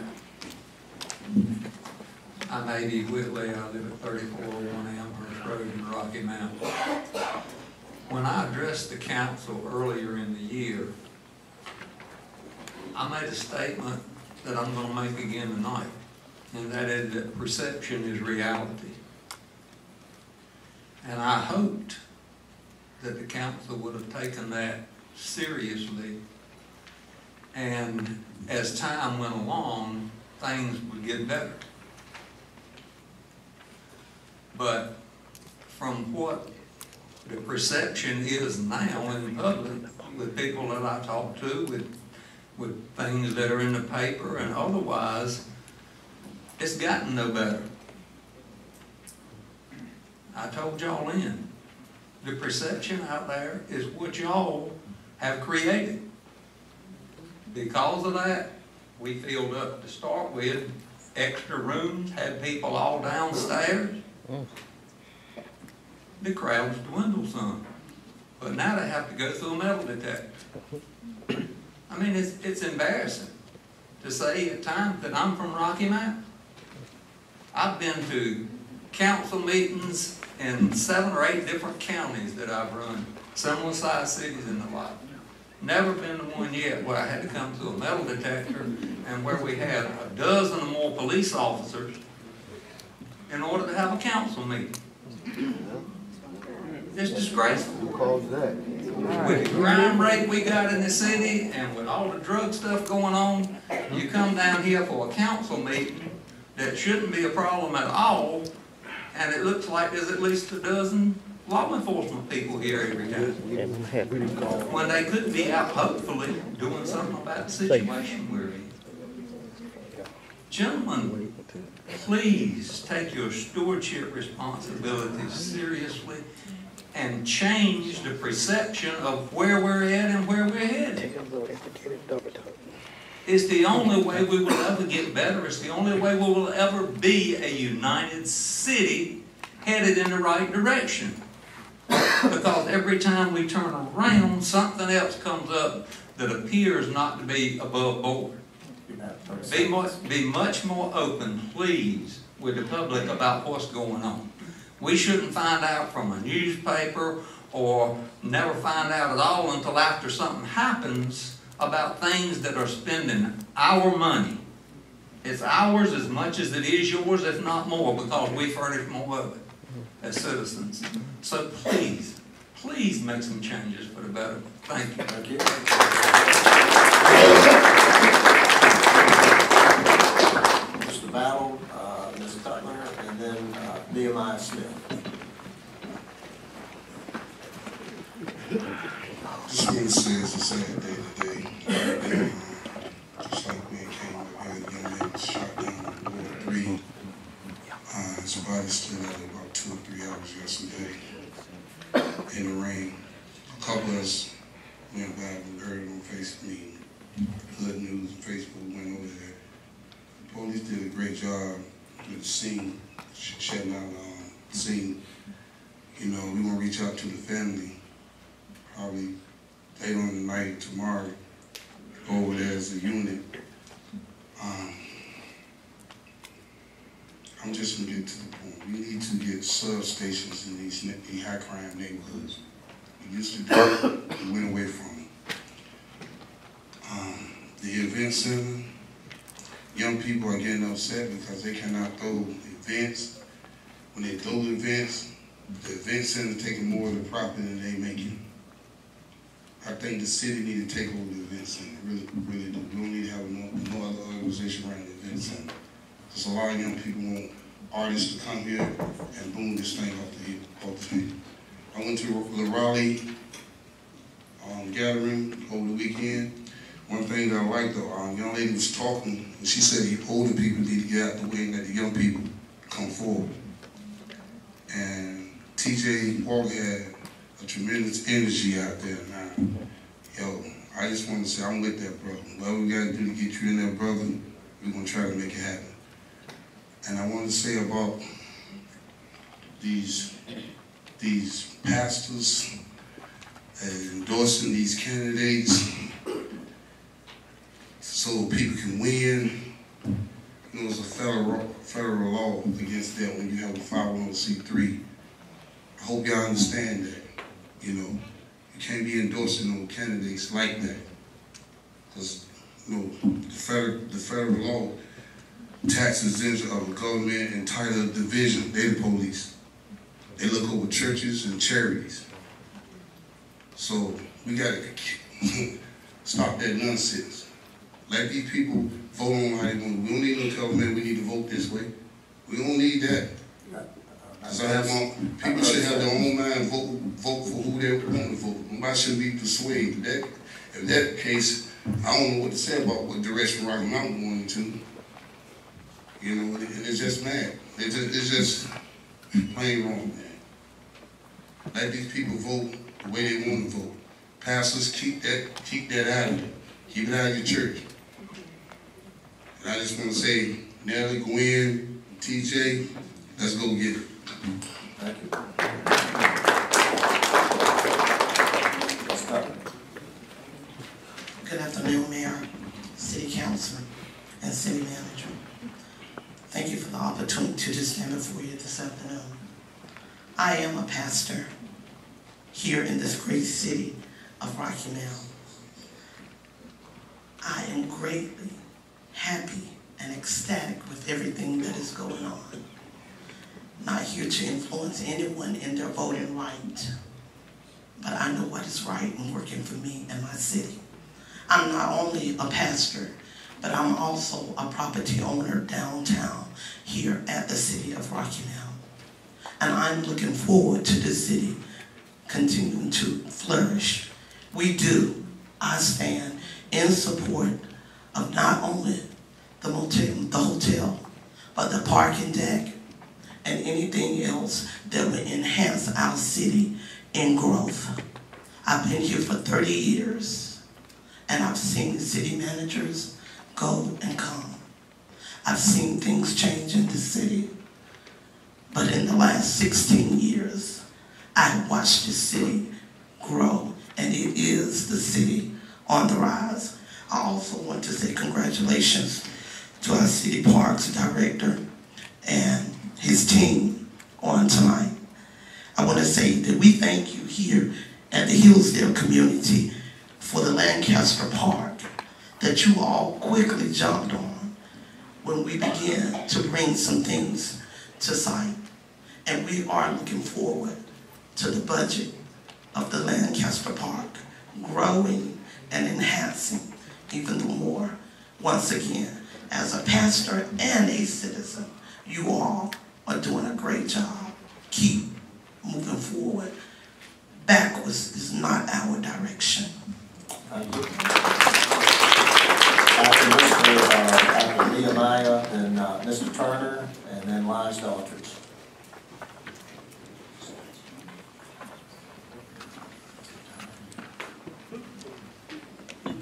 Q: I'm A.D. Whitley. I live at 3401 Amherst Road in Rocky Mount. When I addressed the council earlier in the year, I made a statement that I'm going to make again tonight, and that is that perception is reality. And I hoped that the council would have taken that seriously, and as time went along, things would get better. But from what the perception is now in the public, with people that I talk to, with things that are in the paper and otherwise, it's gotten no better. I told y'all the perception out there is what y'all have created. Because of that, we filled up to start with, extra rooms, had people all downstairs. The crowds dwindled some. But now they have to go through a metal detector. I mean, it's embarrassing to say at times that I'm from Rocky Mount. I've been to council meetings in 7 or 8 different counties that I've run, similar sized cities and the like. Never been to one yet where I had to come through a metal detector and where we had a dozen or more police officers in order to have a council meeting. It's disgraceful. With the crime rate we got in the city and with all the drug stuff going on, you come down here for a council meeting that shouldn't be a problem at all, and it looks like there's at least a dozen law enforcement people here every day. When they could be out, hopefully, doing something about the situation we're in. Gentlemen, please take your stewardship responsibilities seriously and change the perception of where we're at and where we're headed. It's the only way we will ever get better. It's the only way we will ever be a united city headed in the right direction. Because every time we turn around, something else comes up that appears not to be above board. Be much more open, please, with the public about what's going on. We shouldn't find out from a newspaper or never find out at all until after something happens about things that are spending our money. It's ours as much as it is yours, if not more, because we furnish more of it as citizens. So please, please make some changes for the better. Thank you.
A: Thank you. Mr. Battle, Ms. Cutler, and then Nehemiah Smith.
R: Just want to say it's a sad day today. Just like we came up here, a young man was shot down in Ward 3. His body stood out about 2 or 3 hours yesterday in the rain. A couple of us went by and heard it on Facebook. Hood News and Facebook went over there. The police did a great job with the scene, shutting down the scene. You know, we want to reach out to the family, probably later on tonight, tomorrow, go over there as a unit. I'm just going to get to the point. We need to get substations in these high crime neighborhoods. We used to do it, we went away from it. The event center, young people are getting upset because they cannot throw events. When they throw the events center is taking more of the profit than they making. I think the city need to take over the event center, really, really do. We don't need to have no other organization around the event center. Because a lot of young people want artists to come here and boom this thing off the field. I went to the Raleigh gathering over the weekend. One thing that I liked though, a young lady was talking, and she said the older people need to get out the way and let the young people come forward. And TJ Walker had a tremendous energy out there now. Yo, I just want to say I'm with that brother. Whatever we got to do to get you in there, brother, we're going to try to make it happen. And I want to say about these pastors endorsing these candidates so people can win. You know, there's a federal law against that when you have a 501c3. I hope y'all understand that. You know, you can't be endorsing no candidates like that. Because, you know, the federal law taxes them of a government entitled division. They're the police. They look over churches and charities. So we got to stop that nonsense. Let these people vote on how they want. We don't need no government. We need to vote this way. We don't need that. People should have their own mind, vote for who they want to vote. Nobody shouldn't be persuaded. If that's the case, I don't know what to say about what direction Rocky Mountain going into. You know, it's just mad. It's just plain wrong, man. Let these people vote the way they want to vote. Pastors, keep that out of it. Keep it out of your church. And I just want to say, Nelly, Gwen, TJ, let's go get it.
A: Thank you.
S: Good afternoon, Mayor, City Councilor, and City Manager. Thank you for the opportunity to stand before you this afternoon. I am a pastor here in this great city of Rocky Mount. I am greatly happy and ecstatic with everything that is going on. Not here to influence anyone in their voting right, but I know what is right and working for me and my city. I'm not only a pastor, but I'm also a property owner downtown here at the city of Rocky Mount. And I'm looking forward to the city continuing to flourish. I stand in support of not only the hotel, but the parking deck and anything else that will enhance our city in growth. I've been here for 30 years, and I've seen city managers go and come. I've seen things change in the city, but in the last 16 years, I've watched the city grow, and it is the city on the rise. I also want to say congratulations to our city parks director and his team on tonight. I want to say that we thank you here at the Hillsdale community for the Lancaster Park that you all quickly jumped on when we began to bring some things to sight. And we are looking forward to the budget of the Lancaster Park growing and enhancing even more. Once again, as a pastor and a citizen, you all are doing a great job. Keep moving forward, backward. is not our direction.
A: Thank you. After Nehemiah, then Mr. Turner, and then Liza Aldridge.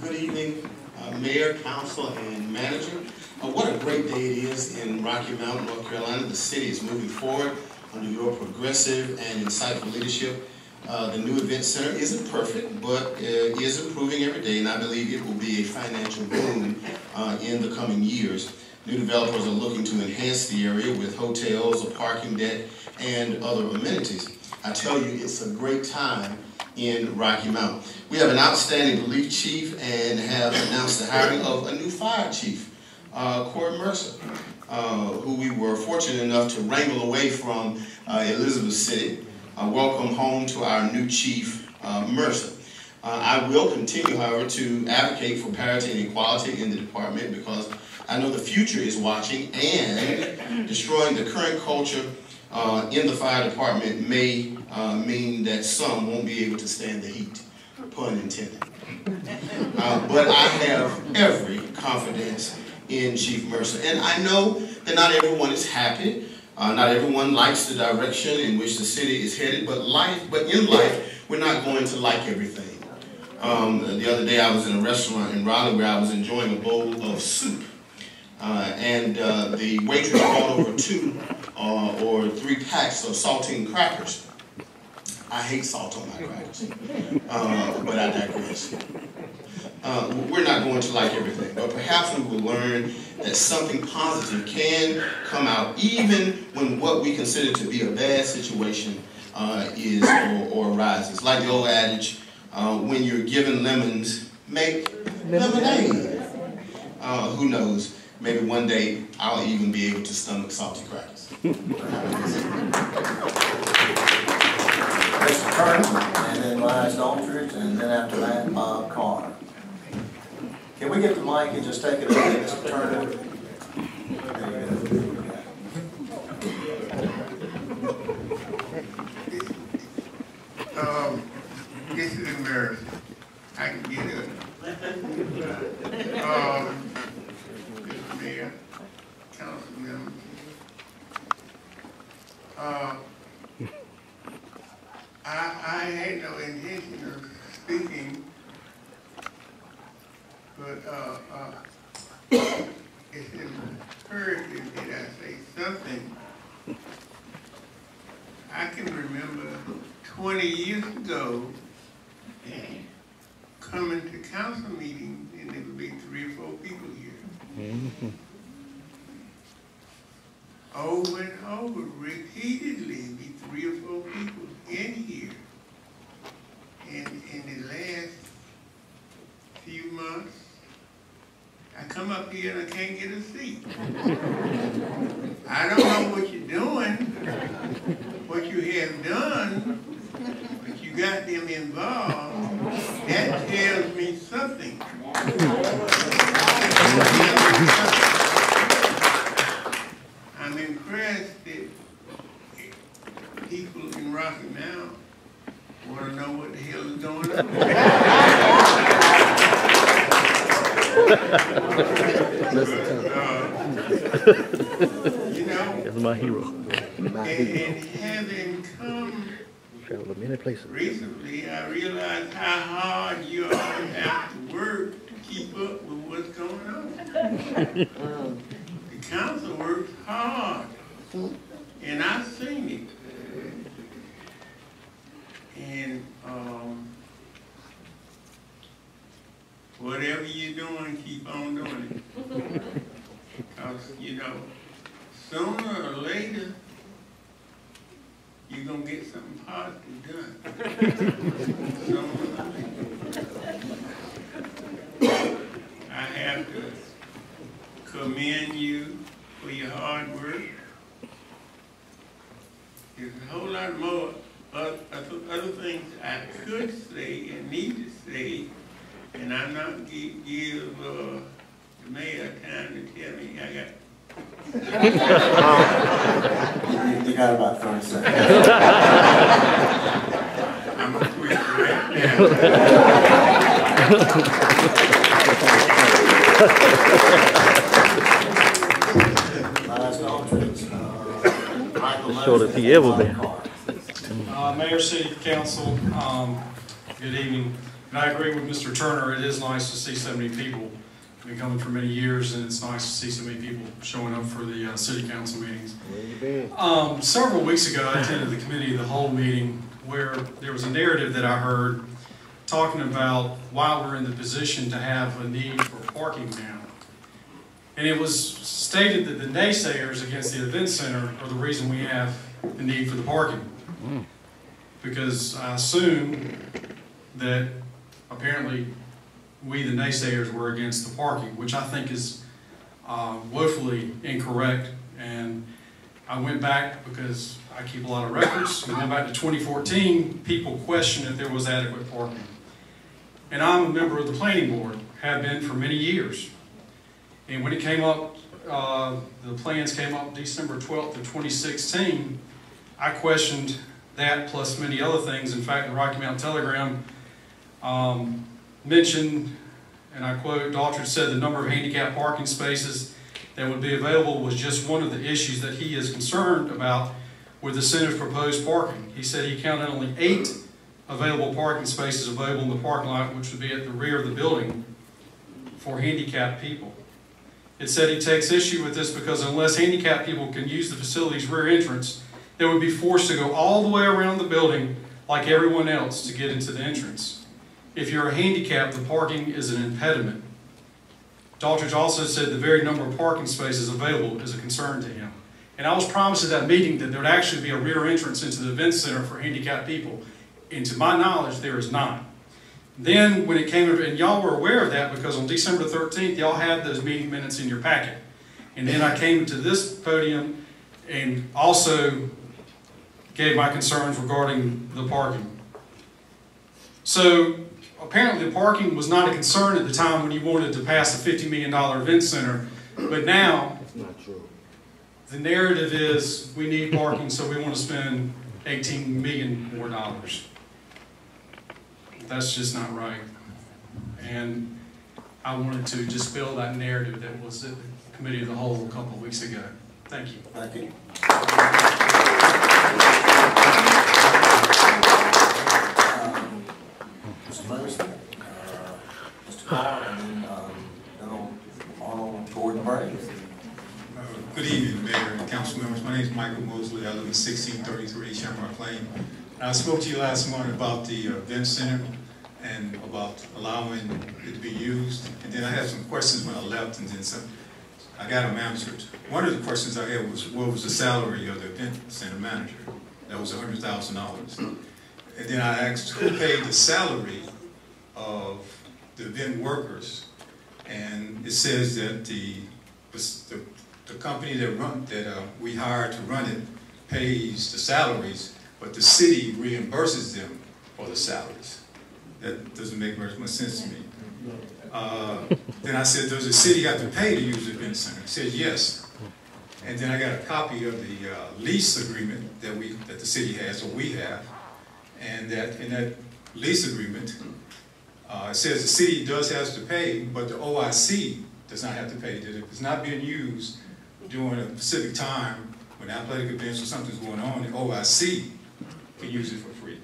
T: Good evening, Mayor, Council, and Manager. What a great day it is in Rocky Mount, North Carolina. The city is moving forward under your progressive and insightful leadership. The new event center isn't perfect, but is improving every day, and I believe it will be a financial boom in the coming years. New developers are looking to enhance the area with hotels, a parking deck, and other amenities. I tell you, it's a great time in Rocky Mount. We have an outstanding police chief and have announced the hiring of a new fire chief, Corey Mercer, who we were fortunate enough to wrangle away from Elizabeth City. Welcome home to our new chief, Mercer. I will continue, however, to advocate for parity and equality in the department because I know the future is watching, and destroying the current culture in the fire department may mean that some won't be able to stand the heat, pun intended. But I have every confidence in Chief Mercer. And I know that not everyone is happy. Not everyone likes the direction in which the city is headed, but in life, we're not going to like everything. The other day I was in a restaurant in Raleigh where I was enjoying a bowl of soup. And the waitress brought over 2 or 3 packs of saltine crackers. I hate salt on my crackers, but I digress. We're not going to like everything, but perhaps we will learn that something positive can come out even when what we consider to be a bad situation is or arises. Like the old adage, when you're given lemons, make lemonade. Who knows? Maybe one day I'll even be able to stomach salty crackers.
A: Mr. Turner, and then Liza Aldridge, and then after that, Bob Carr. Can we get the mic and just take it away, Mr. Turner?
U: This is embarrassing. I can get it. Mr. Mayor, council members. I had no intention of speaking, but it's imperative that I say something. I can remember 20 years ago coming to council meetings and there would be 3 or 4 people here. Over and over, repeatedly, be 3 or 4 people in here. And in the last few months, I come up here and I can't get a seat. I don't know what you're doing, what you have done, but you got them involved. That tells me something. I'm impressed that people in Rocky Mount want to know what the hell is going on. You know,
V: that's my hero.
U: And having come
V: Traveled many places.
U: recently, I realized how hard you all have to work to keep up with what's going on. The council works hard, and I've seen it. And whatever you're doing, keep on doing it. Because, you know, sooner or later, you're going to get something positive done. Sooner or later. I have to commend you for your hard work. There's a whole lot more other things I could say and need to say, and I'm not give the mayor time to tell me I got.
A: You got about 30 seconds.
U: I'm a quick
A: Last alternates, Michael
B: Short as he ever been.
V: Mayor, City Council, good evening. And I agree with Mr. Turner. It is nice to see so many people. I've been coming for many years, and it's nice to see so many people showing up for the City Council meetings. Several weeks ago, I attended the Committee of the Whole meeting where there was a narrative that I heard talking about why we're in the position to have a need for parking now. And it was stated that the naysayers against the event center are the reason we have the need for the parking. Because I assume that apparently we, the naysayers, were against the parking, which I think is woefully incorrect. And I went back because I keep a lot of records. Going back to 2014, people questioned if there was adequate parking. And I'm a member of the planning board, have been for many years. And when it came up, the plans came up December 12th of 2016, I questioned that plus many other things. In fact, the Rocky Mountain Telegram mentioned, and I quote, Daughtry said the number of handicap parking spaces that would be available was just one of the issues that he is concerned about with the center's proposed parking. He said he counted only 8 available parking spaces available in the parking lot, which would be at the rear of the building for handicapped people. It said he takes issue with this because unless handicapped people can use the facility's rear entrance, they would be forced to go all the way around the building like everyone else to get into the entrance. If you're a handicapped, the parking is an impediment. Daughtry also said the very number of parking spaces available is a concern to him. And I was promised at that meeting that there would actually be a rear entrance into the event center for handicapped people. And to my knowledge, there is not. Then when it came, and y'all were aware of that because on December 13th, y'all had those meeting minutes in your packet. And then I came to this podium and also gave my concerns regarding the parking. So apparently the parking was not a concern at the time when you wanted to pass a $50 million event center. But now, the narrative is we need parking, so we want to spend $18 million more. That's just not right. And I wanted to dispel that narrative that was at the Committee of the Whole a couple of weeks ago. Thank you.
A: Thank you. Mr. Ferguson, Mr. Carr, and then Arnold Gordon Bray.
W: Good evening, Mayor and council members. My name is Michael Mosley. I live in 1633 Shamrock Lane. I spoke to you last month about the event center and about allowing it to be used. And then I had some questions when I left, and then I got them answered. One of the questions I had was, what was the salary of the event center manager? That was $100,000. And then I asked, who paid the salary of the event workers? And it says that the company that we hired to run it pays the salaries, but the city reimburses them for the salaries. That doesn't make much sense to me. Then I said, does the city have to pay to use the event center? He said, yes. And then I got a copy of the lease agreement that the city has, or we have, and that in that lease agreement, it says the city does have to pay, but the OIC does not have to pay. That if it's not being used during a specific time, when athletic events or something's going on, the OIC can use it for free.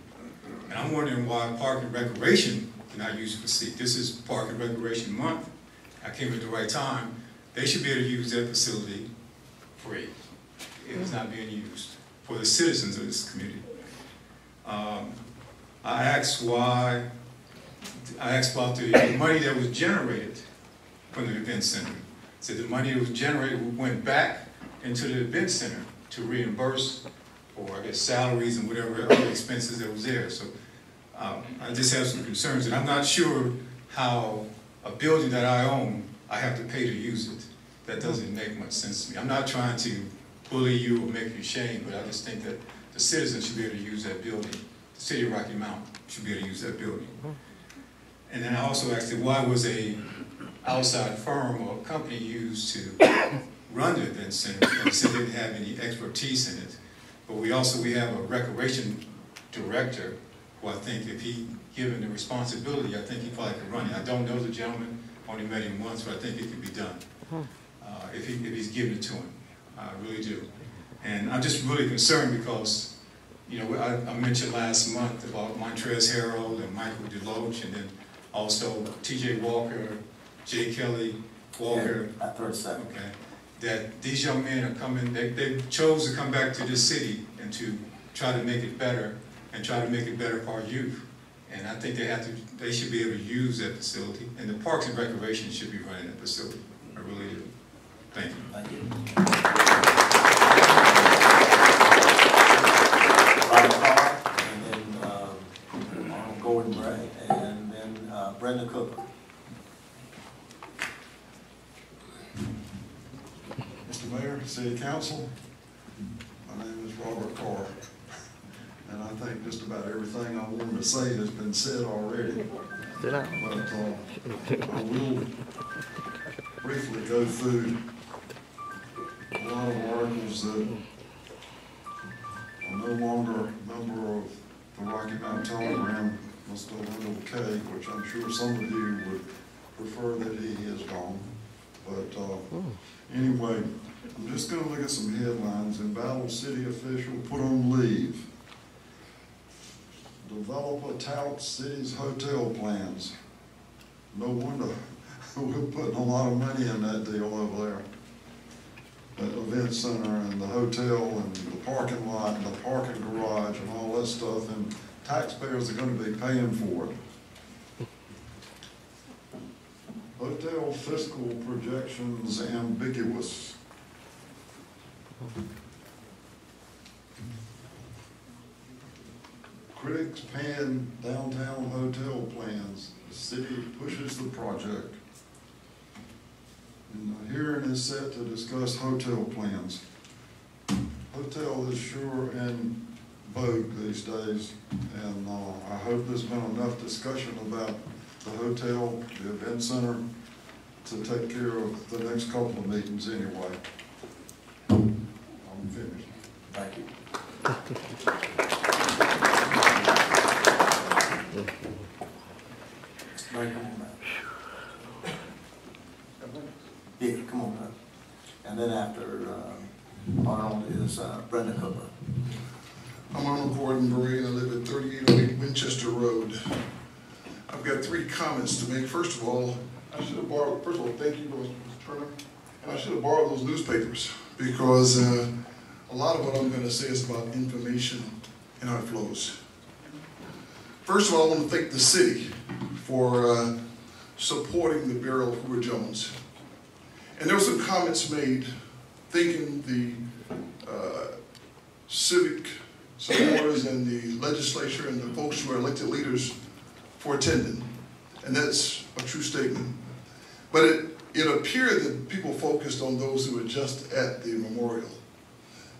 W: And I'm wondering why Park and Recreation cannot use it for free. This is Park and Recreation Month. I came at the right time. They should be able to use their facility free. It is not being used for the citizens of this community. I asked about the money that was generated from the event center. So the money that was generated went back into the event center to reimburse for, I guess, salaries and whatever other expenses that was there. So I just have some concerns, and I'm not sure how a building that I own, I have to pay to use it. That doesn't make much sense to me. I'm not trying to bully you or make you ashamed, but I just think that the citizens should be able to use that building. The city of Rocky Mount should be able to use that building. And then I also asked why was a outside firm or company used to run the event center, and they said they didn't have any expertise in it. But we have a recreation director who I think if he given the responsibility, I think he probably could run it. I don't know the gentleman, only met him once, but I think it could be done if he's given it to him. I really do. And I'm just really concerned because, you know, I mentioned last month about Montrez Herald and Michael DeLoach, and then also T.J. Walker, Jay Kelly Walker.
A: Yeah, I've heard that.
W: Okay. That these young men are coming, they chose to come back to this city and to try to make it better and try to make it better for our youth. And I think they should be able to use that facility, and the Parks and Recreation should be running that facility. I really do. Thank you.
A: Thank you. Robert Carr, and then Arnold Gordon Gray, and then Brenda Cooper.
B: Mr. Mayor, City Council, my name is Robert Carr, and I think just about everything I wanted to say has been said already. But I will briefly go through a lot of articles that are no longer a member of the Rocky Mountain Telegram, Mr. Wendell K., which I'm sure some of you would prefer that he is gone. But anyway, I'm just going to look at some headlines. In Battle City official put on leave. Developer touts city's hotel plans. No wonder we're putting a lot of money in that deal over there. The event center and the hotel and the parking lot and the parking garage and all that stuff, and taxpayers are going to be paying for it. Hotel fiscal projections ambiguous. Critics pan downtown hotel plans. The city pushes the project. And the hearing is set to discuss hotel plans. Hotel is sure in vogue these days, and I hope there's been enough discussion about the hotel, the event center, to take care of the next couple of meetings anyway. I'm finished.
A: Thank you. Right, come on back. Yeah, come on up. And then after Arnold is Brenda Cooper.
C: I'm Arnold Gordon Bray, and I live at 3808 Winchester Road. I've got 3 comments to make. First of all, thank you, Mr. Turner, and I should have borrowed those newspapers, because a lot of what I'm going to say is about information and how it flows. First of all, I want to thank the city for supporting the burial of Hoover Jones. And there were some comments made thanking the civic supporters and the legislature and the folks who are elected leaders for attending. And that's a true statement. But it appeared that people focused on those who were just at the memorial.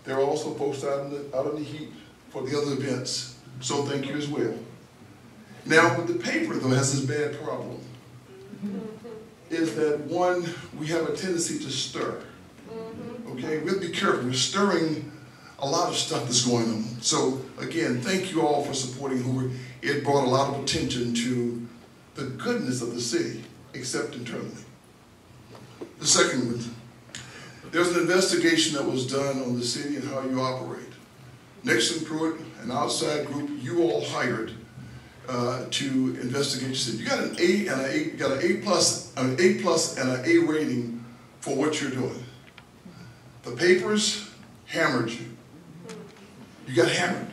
C: There are also folks out in the heat for the other events, so thank you as well. Now, with the paper, though, has this bad problem, is that one, we have a tendency to stir. Okay, we'll be careful. We're stirring a lot of stuff that's going on. So, again, thank you all for supporting Hoover. It brought a lot of attention to the goodness of the city, except internally. The second one, there's an investigation that was done on the city and how you operate. Nixon Pruitt, an outside group you all hired to investigate your city. You got an A and an A plus and an A rating for what you're doing. The papers hammered you. You got hammered.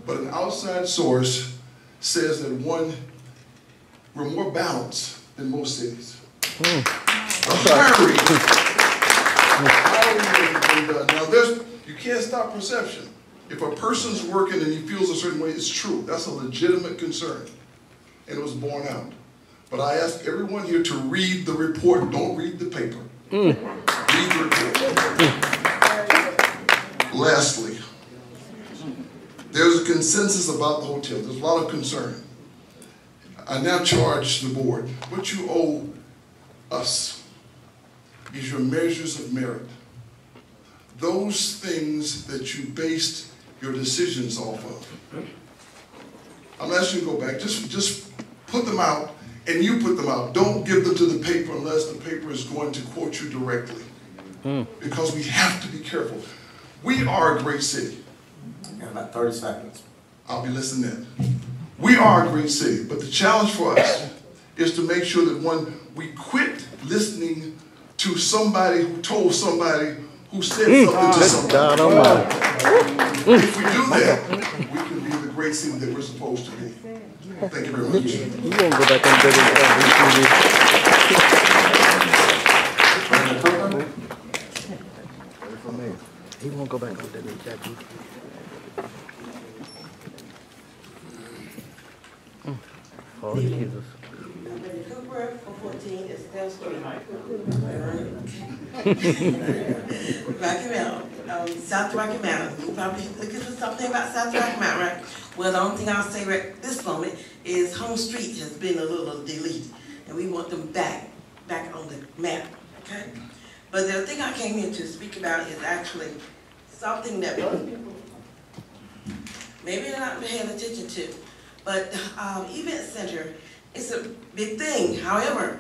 C: But an outside source says that one, we're more balanced than most cities. Now you can't stop perception. If a person's working and he feels a certain way, it's true. That's a legitimate concern. And it was borne out. But I ask everyone here to read the report. Don't read the paper. Read the report. Lastly, there's a consensus about the hotel. There's a lot of concern. I now charge the board. What you owe us is your measures of merit. Those things that you based your decisions off of. I'm asking you to go back, just put them out, and you put them out. Don't give them to the paper unless the paper is going to quote you directly. Because we have to be careful. We are a great city.
A: You got about 30 seconds.
C: I'll be listening in. We are a great city, but the challenge for us is to make sure that when we quit listening to somebody who told somebody who said something to somebody. If we do that, we can be the great city that we're supposed to be. Thank you very much.
D: You won't go back and he won't go back on that. Oh, Jesus.
S: Cooper for 14 is still Street. Rocky Mountain, South Rocky Mountain. You probably looking for something about South Rocky Mountain, right? Well, the only thing I'll say right at this moment is Home Street has been a little deleted, and we want them back on the map, okay? But the thing I came here to speak about is actually something that most people maybe they're not paying attention to. But event center, it's a big thing. However,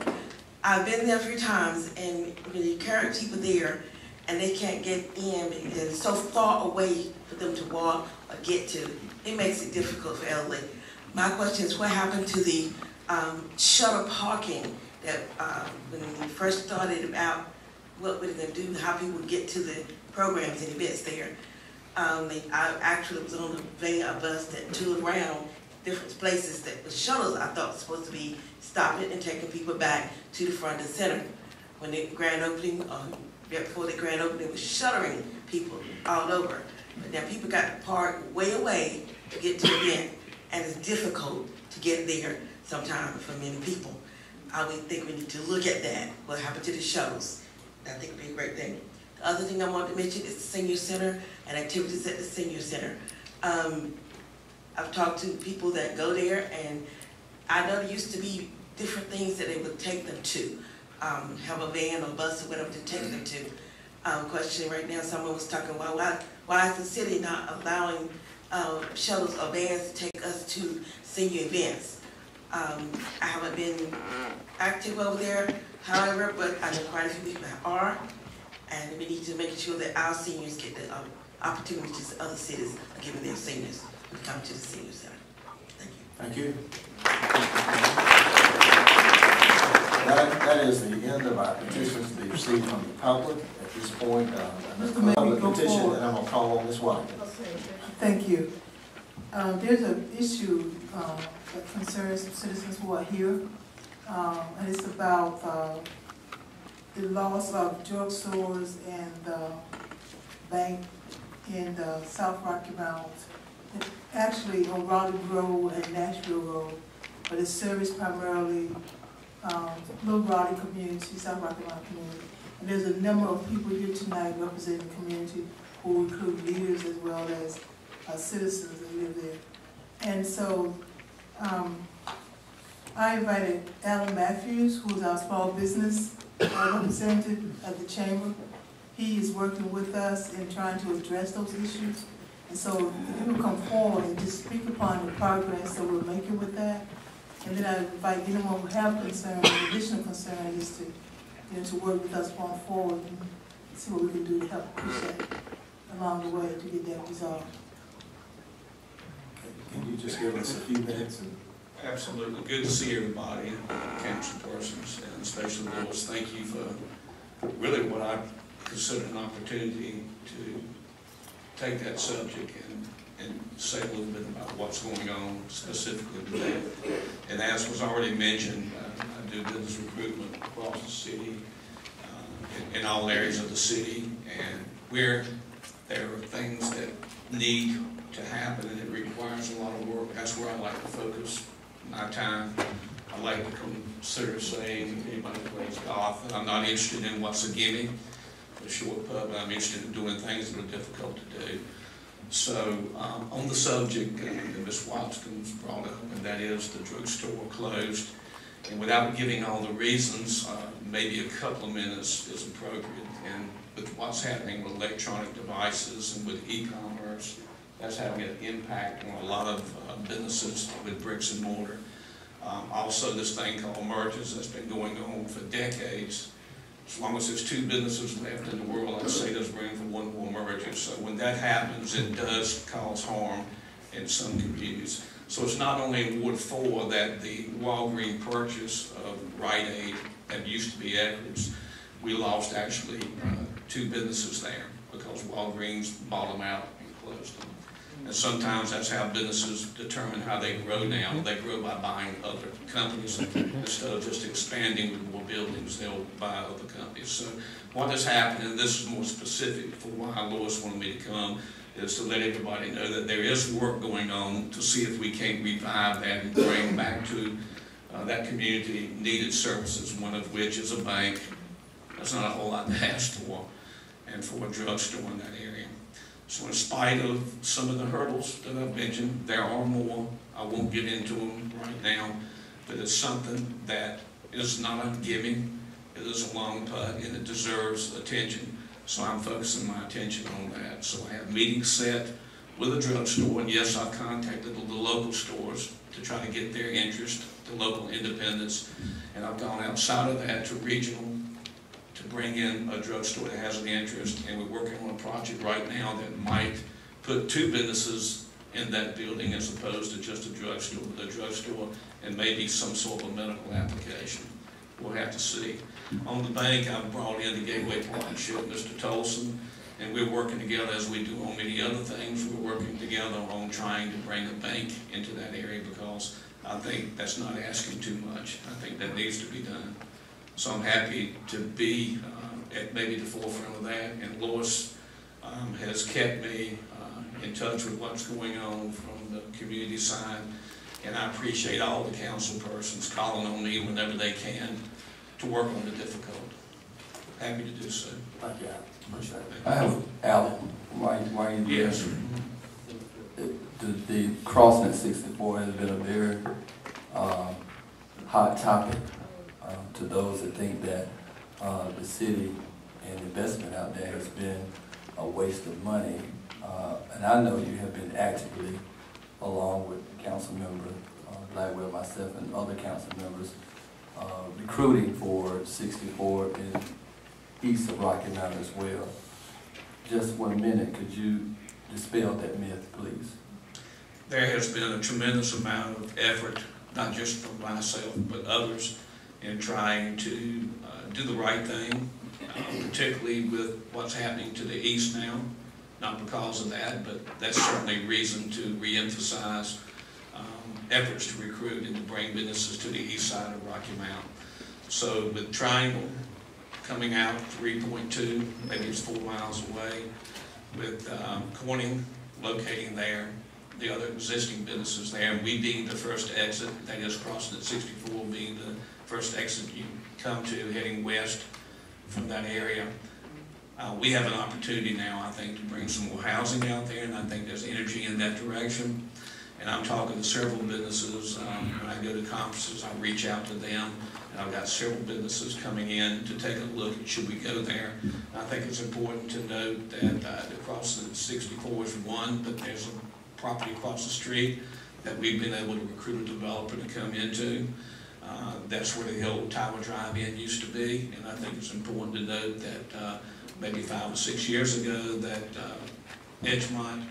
S: I've been there a few times, and when you carry people there, and they can't get in, and it's so far away for them to walk or get to, it makes it difficult for elderly. My question is, what happened to the shuttle parking that when we first started about what we're going to do, how people would get to the programs and events there? I actually was on a bus that toured around different places that the shuttles I thought was supposed to be stopping and taking people back to the front of the center. When the grand opening, before the grand opening, was shuttering people all over. But now people got to park way away to get to the event, and it's difficult to get there sometimes for many people. I would think we need to look at that, what happened to the shuttles. I think it would be a great thing. The other thing I wanted to mention is the senior center and activities at the senior center. I've talked to people that go there, and I know there used to be different things that they would take them to, have a van or bus or whatever to take them to. Question right now, someone was talking about why is the city not allowing shuttles or vans to take us to senior events? I haven't been active over there, however, but I know quite a few people that are, and we need to make sure that our seniors get the opportunities other cities are giving their seniors who come to the senior center. Thank you.
A: Thank you. That is the end of our petitions to be received from the public. At this point, another public petition that I'm going to call on Ms. White.
E: Thank you. There's an issue that concerns citizens who are here, and it's about the loss of drugstores and the bank in South Rocky Mount, actually on Raleigh Road and Nashville Road, but it's serviced primarily Little Raleigh community, South Rocky Mount community. And there's a number of people here tonight representing the community who include leaders as well as citizens that live there. And so I invited Alan Matthews, who's our small business representative at the chamber. He is working with us in trying to address those issues. And so if he will come forward and just speak upon the progress that we're making with that. And then I invite anyone who have concerns, additional concerns, is to work with us going forward and see what we can do to help push that along the way to get that resolved.
A: Can you just give us a few minutes?
G: Absolutely. Good to see everybody, council persons, and especially Lois. Thank you for really what I consider an opportunity to take that subject and say a little bit about what's going on specifically today. And as was already mentioned, I do business recruitment across the city, in all areas of the city, and where there are things that need to happen and it requires a lot of work, that's where I like to focus my time. I like to consider saying, anybody plays golf, and I'm not interested in what's a gimme, a short putt, but I'm interested in doing things that are difficult to do. So on the subject that Ms. Watkins brought up, and that is the drugstore closed, and without giving all the reasons, maybe a couple of minutes is appropriate. And with what's happening with electronic devices and with e-commerce, that's having an impact on a lot of businesses with bricks and mortar. Also, this thing called mergers that's been going on for decades. As long as there's 2 businesses left in the world, I'd say there's room for 1 more merger. So when that happens, it does cause harm in some communities. So it's not only in Ward 4 that the Walgreens purchase of Rite Aid that used to be Edwards, we lost actually 2 businesses there because Walgreens bought them out and closed them. And sometimes that's how businesses determine how they grow now. They grow by buying other companies. Instead of just expanding with more buildings, they'll buy other companies. So what has happened, and this is more specific for why Lois wanted me to come, is to let everybody know that there is work going on to see if we can't revive that and bring back to that community needed services, one of which is a bank. That's not a whole lot to ask for, and for a drugstore in that area. So in spite of some of the hurdles that I've mentioned, there are more. I won't get into them right now, but it's something that is not a giving. It is a long putt, and it deserves attention. So I'm focusing my attention on that. So I have meetings set with a drugstore, and yes, I've contacted the local stores to try to get their interest, the local independents, and I've gone outside of that to regional to bring in a drugstore that has an interest, and we're working on a project right now that might put 2 businesses in that building as opposed to just a drugstore, but a drugstore and maybe some sort of a medical application. We'll have to see. On the bank, I've brought in the Gateway Partnership, Mr. Tolson, and we're working together as we do on many other things. We're working together on trying to bring a bank into that area because I think that's not asking too much. I think that needs to be done. So I'm happy to be at maybe the forefront of that, and Lois has kept me in touch with what's going on from the community side, and I appreciate all the council persons calling on me whenever they can to work on the difficult. Happy to do so.
A: Thank you, Al. Appreciate it.
H: I have Alan. Why you
G: Yes.
H: The crossing at 64 has been a very hot topic to those that think that the city and investment out there has been a waste of money. And I know you have been actively, along with council member Blackwell, myself, and other council members, recruiting for 64 and east of Rocky Mountain as well. Just 1 minute, could you dispel that myth, please?
G: There has been a tremendous amount of effort, not just from myself, but others, in trying to do the right thing, particularly with what's happening to the east now. Not because of that, but that's certainly reason to reemphasize efforts to recruit and to bring businesses to the east side of Rocky Mountain. So with Triangle coming out 3.2, maybe it's 4 miles away, with Corning locating there, the other existing businesses there, and we being the first exit, that is crossing at 64 being the first exit you come to heading west from that area. We have an opportunity now, I think, to bring some more housing out there, and I think there's energy in that direction. And I'm talking to several businesses. When I go to conferences, I reach out to them, and I've got several businesses coming in to take a look at should we go there. I think it's important to note that the crossing at 64 is one, but there's a property across the street that we've been able to recruit a developer to come into. That's where the old Tower Drive-In used to be, and I think it's important to note that maybe 5 or 6 years ago that Edgemont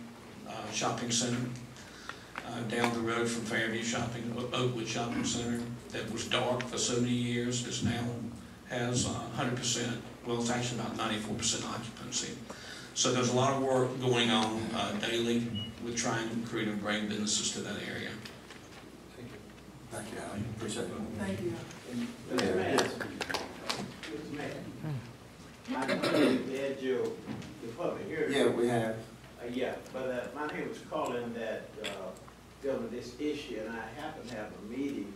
G: Shopping Center down the road from Fairview Oakwood Shopping Center that was dark for so many years is now has 100%, well it's actually about 94% occupancy. So there's a lot of work going on daily with trying to recruit and bring businesses to that area.
A: Thank you, Al. Appreciate it.
E: Thank you.
I: Mr. Mayor. I had your public hearing.
A: Yeah, we have.
I: Yeah, but my name was calling that dealing with this issue, and I happen to have a meeting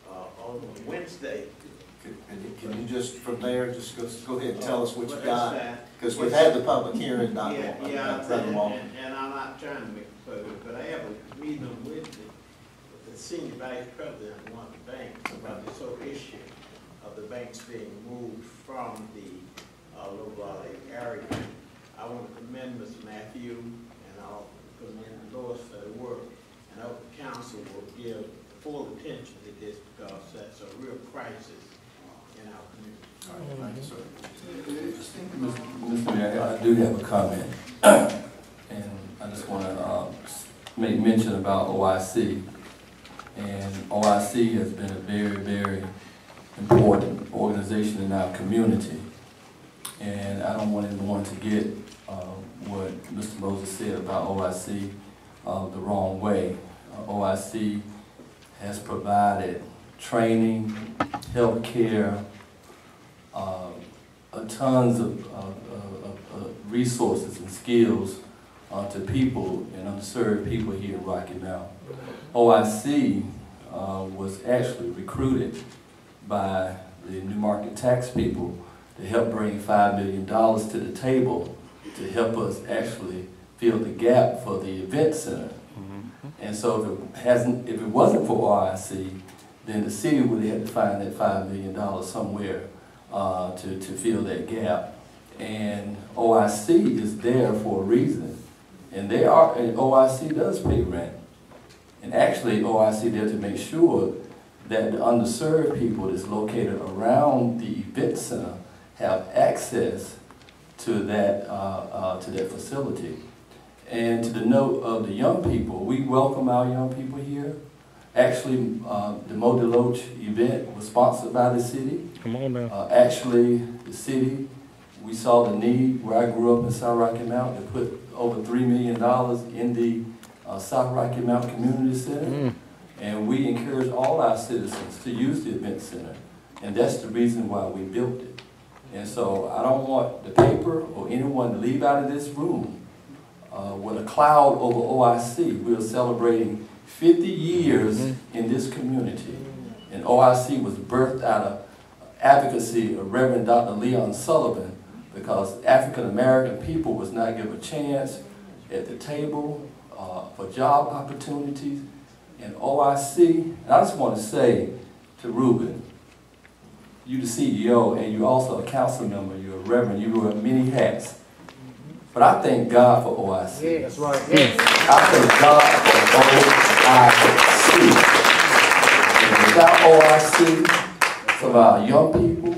I: on Wednesday.
A: Can you just, from there, just go ahead and tell us what you
I: Well,
A: got?
I: that's fine.
A: Because we've had the public hearing,
I: and I'm not trying to make it public, but I have a meeting on Wednesday with the senior vice president of one of the banks about this whole issue of the banks being moved from the Low Valley area. I want to commend Mr. Matthew and all, because full attention to this because that's a real crisis in our community.
A: Thank you, sir.
H: Mr. Mayor, I do have a comment, and I just want to make mention about OIC. And OIC has been a very, very important organization in our community. And I don't want anyone to get what Mr. Moses said about OIC the wrong way. OIC has provided training, health care, tons of resources and skills to people and underserved people here in Rocky Mount. OIC was actually recruited by the New Market tax people to help bring $5 million to the table to help us actually fill the gap for the event center. And so if it wasn't for OIC, then the city would have had to find that $5 million somewhere to fill that gap. And OIC is there for a reason. And OIC does pay rent. And actually OIC there to make sure that the underserved people that's located around the event center have access to that facility. And to the note of the young people, we welcome our young people here. Actually, the Mo Deloach event was sponsored by the city.
D: Come on now.
H: Actually, the city, we saw the need where I grew up in South Rocky Mount to put over $3 million in the South Rocky Mount Community Center. And we encourage all our citizens to use the event center. And that's the reason why we built it. And so I don't want the paper or anyone to leave out of this room with a cloud over OIC. We're celebrating 50 years in this community. And OIC was birthed out of advocacy of Reverend Dr. Leon Sullivan because African American people was not given a chance at the table for job opportunities. And OIC, and I just want to say to Ruben, you're the CEO and you're also a council member, you're a reverend, you wear many hats. But I thank God for OIC.
D: Yeah, that's right. Yes.
H: I thank God for OIC. And without OIC, some of our young people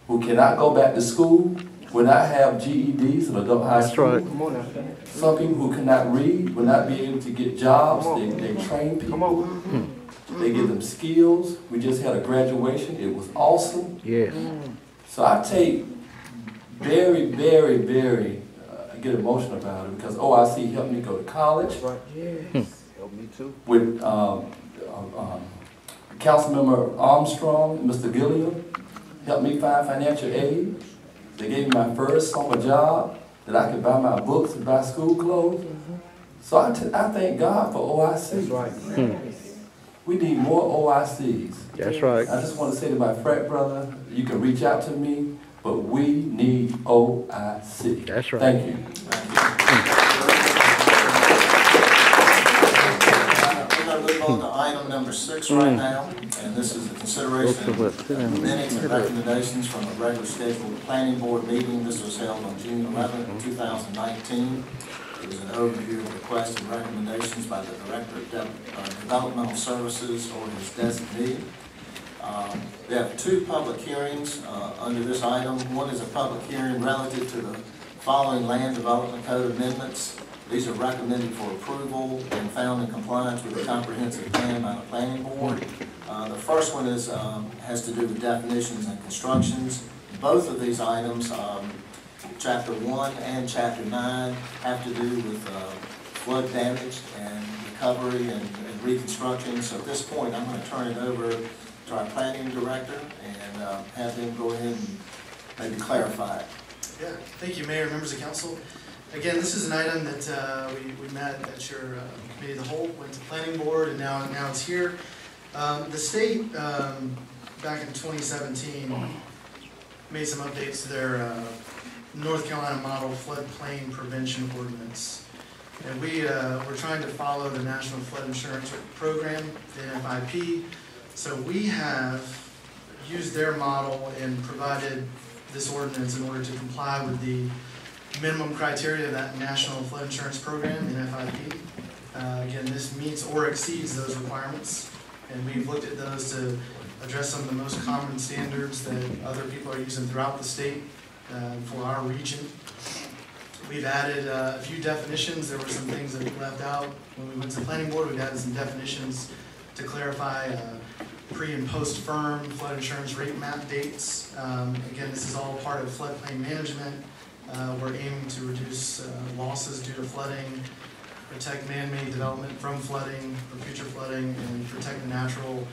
H: who cannot go back to school, will not have GEDs and adult high school.
D: That's right. Come on now.
H: Some people who cannot read will not be able to get jobs. They train people. They give them skills. We just had a graduation. It was awesome.
D: Yes.
H: So I take very, very, very, I get emotional about it because OIC helped me go to college.
D: Right. Yes. Help me too.
H: With Councilmember Armstrong and Mr. Gilliam helped me find financial aid. They gave me my first summer job that I could buy my books and buy school clothes. So I thank God for OIC.
D: That's right.
H: We need more OICs.
D: That's right.
H: I just want to say to my frat brother, you can reach out to me, but we need OIC.
D: That's right.
H: Thank you.
A: We're going to move on to item number 6 right now, and this is the consideration of minutes and recommendations from a regular scheduled planning board meeting. This was held on June 11, 2019. It was an overview of requests and recommendations by the Director of Developmental Services or his designee. We have 2 public hearings under this item. One is a public hearing relative to the following Land Development Code amendments. These are recommended for approval and found in compliance with the comprehensive plan by the Planning Board. The first one is has to do with definitions and constructions. Both of these items, Chapter 1 and Chapter 9, have to do with flood damage and recovery and reconstruction. So at this point, I'm going to turn it over to our planning director and have him go ahead and maybe clarify it.
J: Yeah, thank you, Mayor, members of council. Again, this is an item that we met at your committee of the whole, went to planning board, and now it's here. The state, back in 2017, made some updates to their North Carolina Model Floodplain Prevention Ordinance. And we're trying to follow the National Flood Insurance Program, the NFIP. So we have used their model and provided this ordinance in order to comply with the minimum criteria of that National Flood Insurance Program, NFIP. Again, this meets or exceeds those requirements, and we've looked at those to address some of the most common standards that other people are using throughout the state for our region. We've added a few definitions. There were some things that we left out when we went to planning board. We've added some definitions to clarify pre and post firm flood insurance rate map dates. Again, this is all part of floodplain management. We're aiming to reduce losses due to flooding, protect man-made development from flooding or future flooding, and protect the natural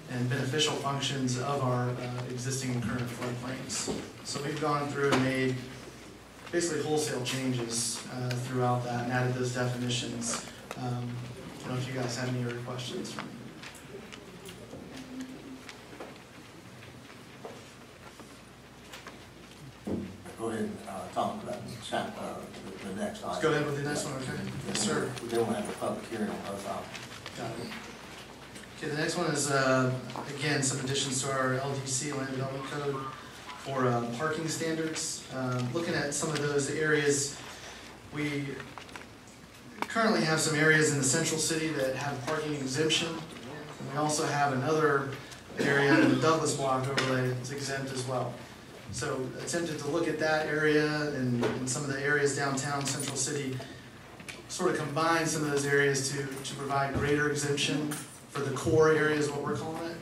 J: and beneficial functions of our existing and current floodplains. So we've gone through and made basically wholesale changes throughout that and added those definitions. I don't know if you guys have any other questions for me.
A: Go ahead and talk about the next item.
J: Let's go ahead with the next one, okay? Yes, sir.
A: We don't have a public hearing on both items.
J: Got it. Okay, the next one is, again, some additions to our LDC, Land Development Code, for parking standards. Looking at some of those areas, we currently have some areas in the central city that have parking exemption. And we also have another area in the Douglas block overlay that's exempt as well. So attempted to look at that area and some of the areas downtown central city, sort of combine some of those areas to provide greater exemption for the core areas, what we're calling it.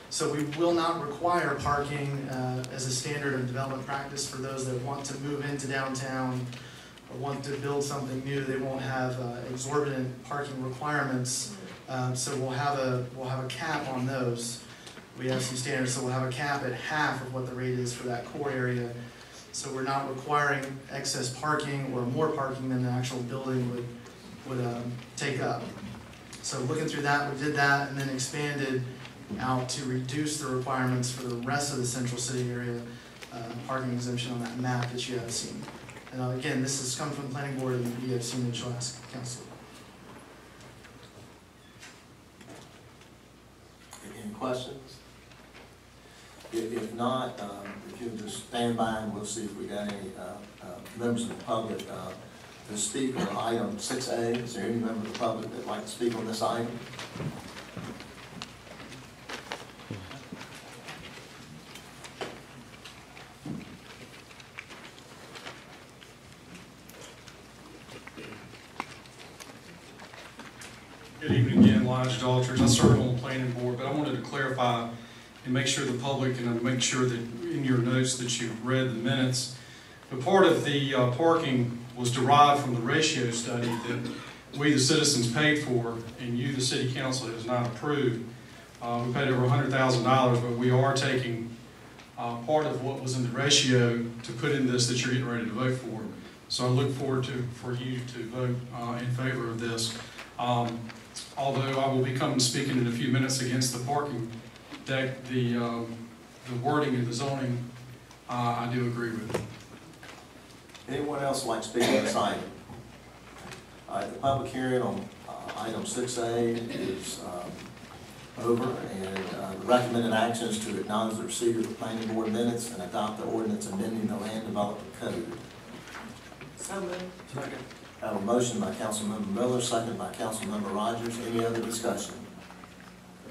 J: So we will not require parking as a standard of development practice for those that want to move into downtown or want to build something new. They won't have exorbitant parking requirements. So we'll have a cap on those. We have some standards, so we'll have a cap at half of what the rate is for that core area. So we're not requiring excess parking or more parking than the actual building would take up. So looking through that, we did that and then expanded out to reduce the requirements for the rest of the central city area parking exemption on that map that you have seen. And again, this has come from the planning board and you have seen it, you'll ask council.
A: Any questions? If not, if you'll just stand by and we'll see if we got any members of the public to speak on item 6A. Is there any member of the public that would like to speak on this item?
V: Good evening again, Elijah Daltrich. I serve on the planning board, but I wanted to clarify and make sure the public, and make sure that in your notes that you've read the minutes. But part of the parking was derived from the ratio study that we, the citizens, paid for, and you, the city council, has not approved. We paid over $100,000, but we are taking part of what was in the ratio to put in this that you're getting ready to vote for. So I look forward for you to vote in favor of this. Although I will be coming speaking in a few minutes against the parking deck, the wording of the zoning, I do agree with.
A: Anyone else like to speak on this item? All right, the public hearing on item 6A is over, and the recommended action is to acknowledge the receipt of the planning board minutes and adopt the ordinance amending the land development code.
E: So moved.
A: Second. I have a motion by Councilmember Miller, second by Councilmember Rogers. Any other discussion?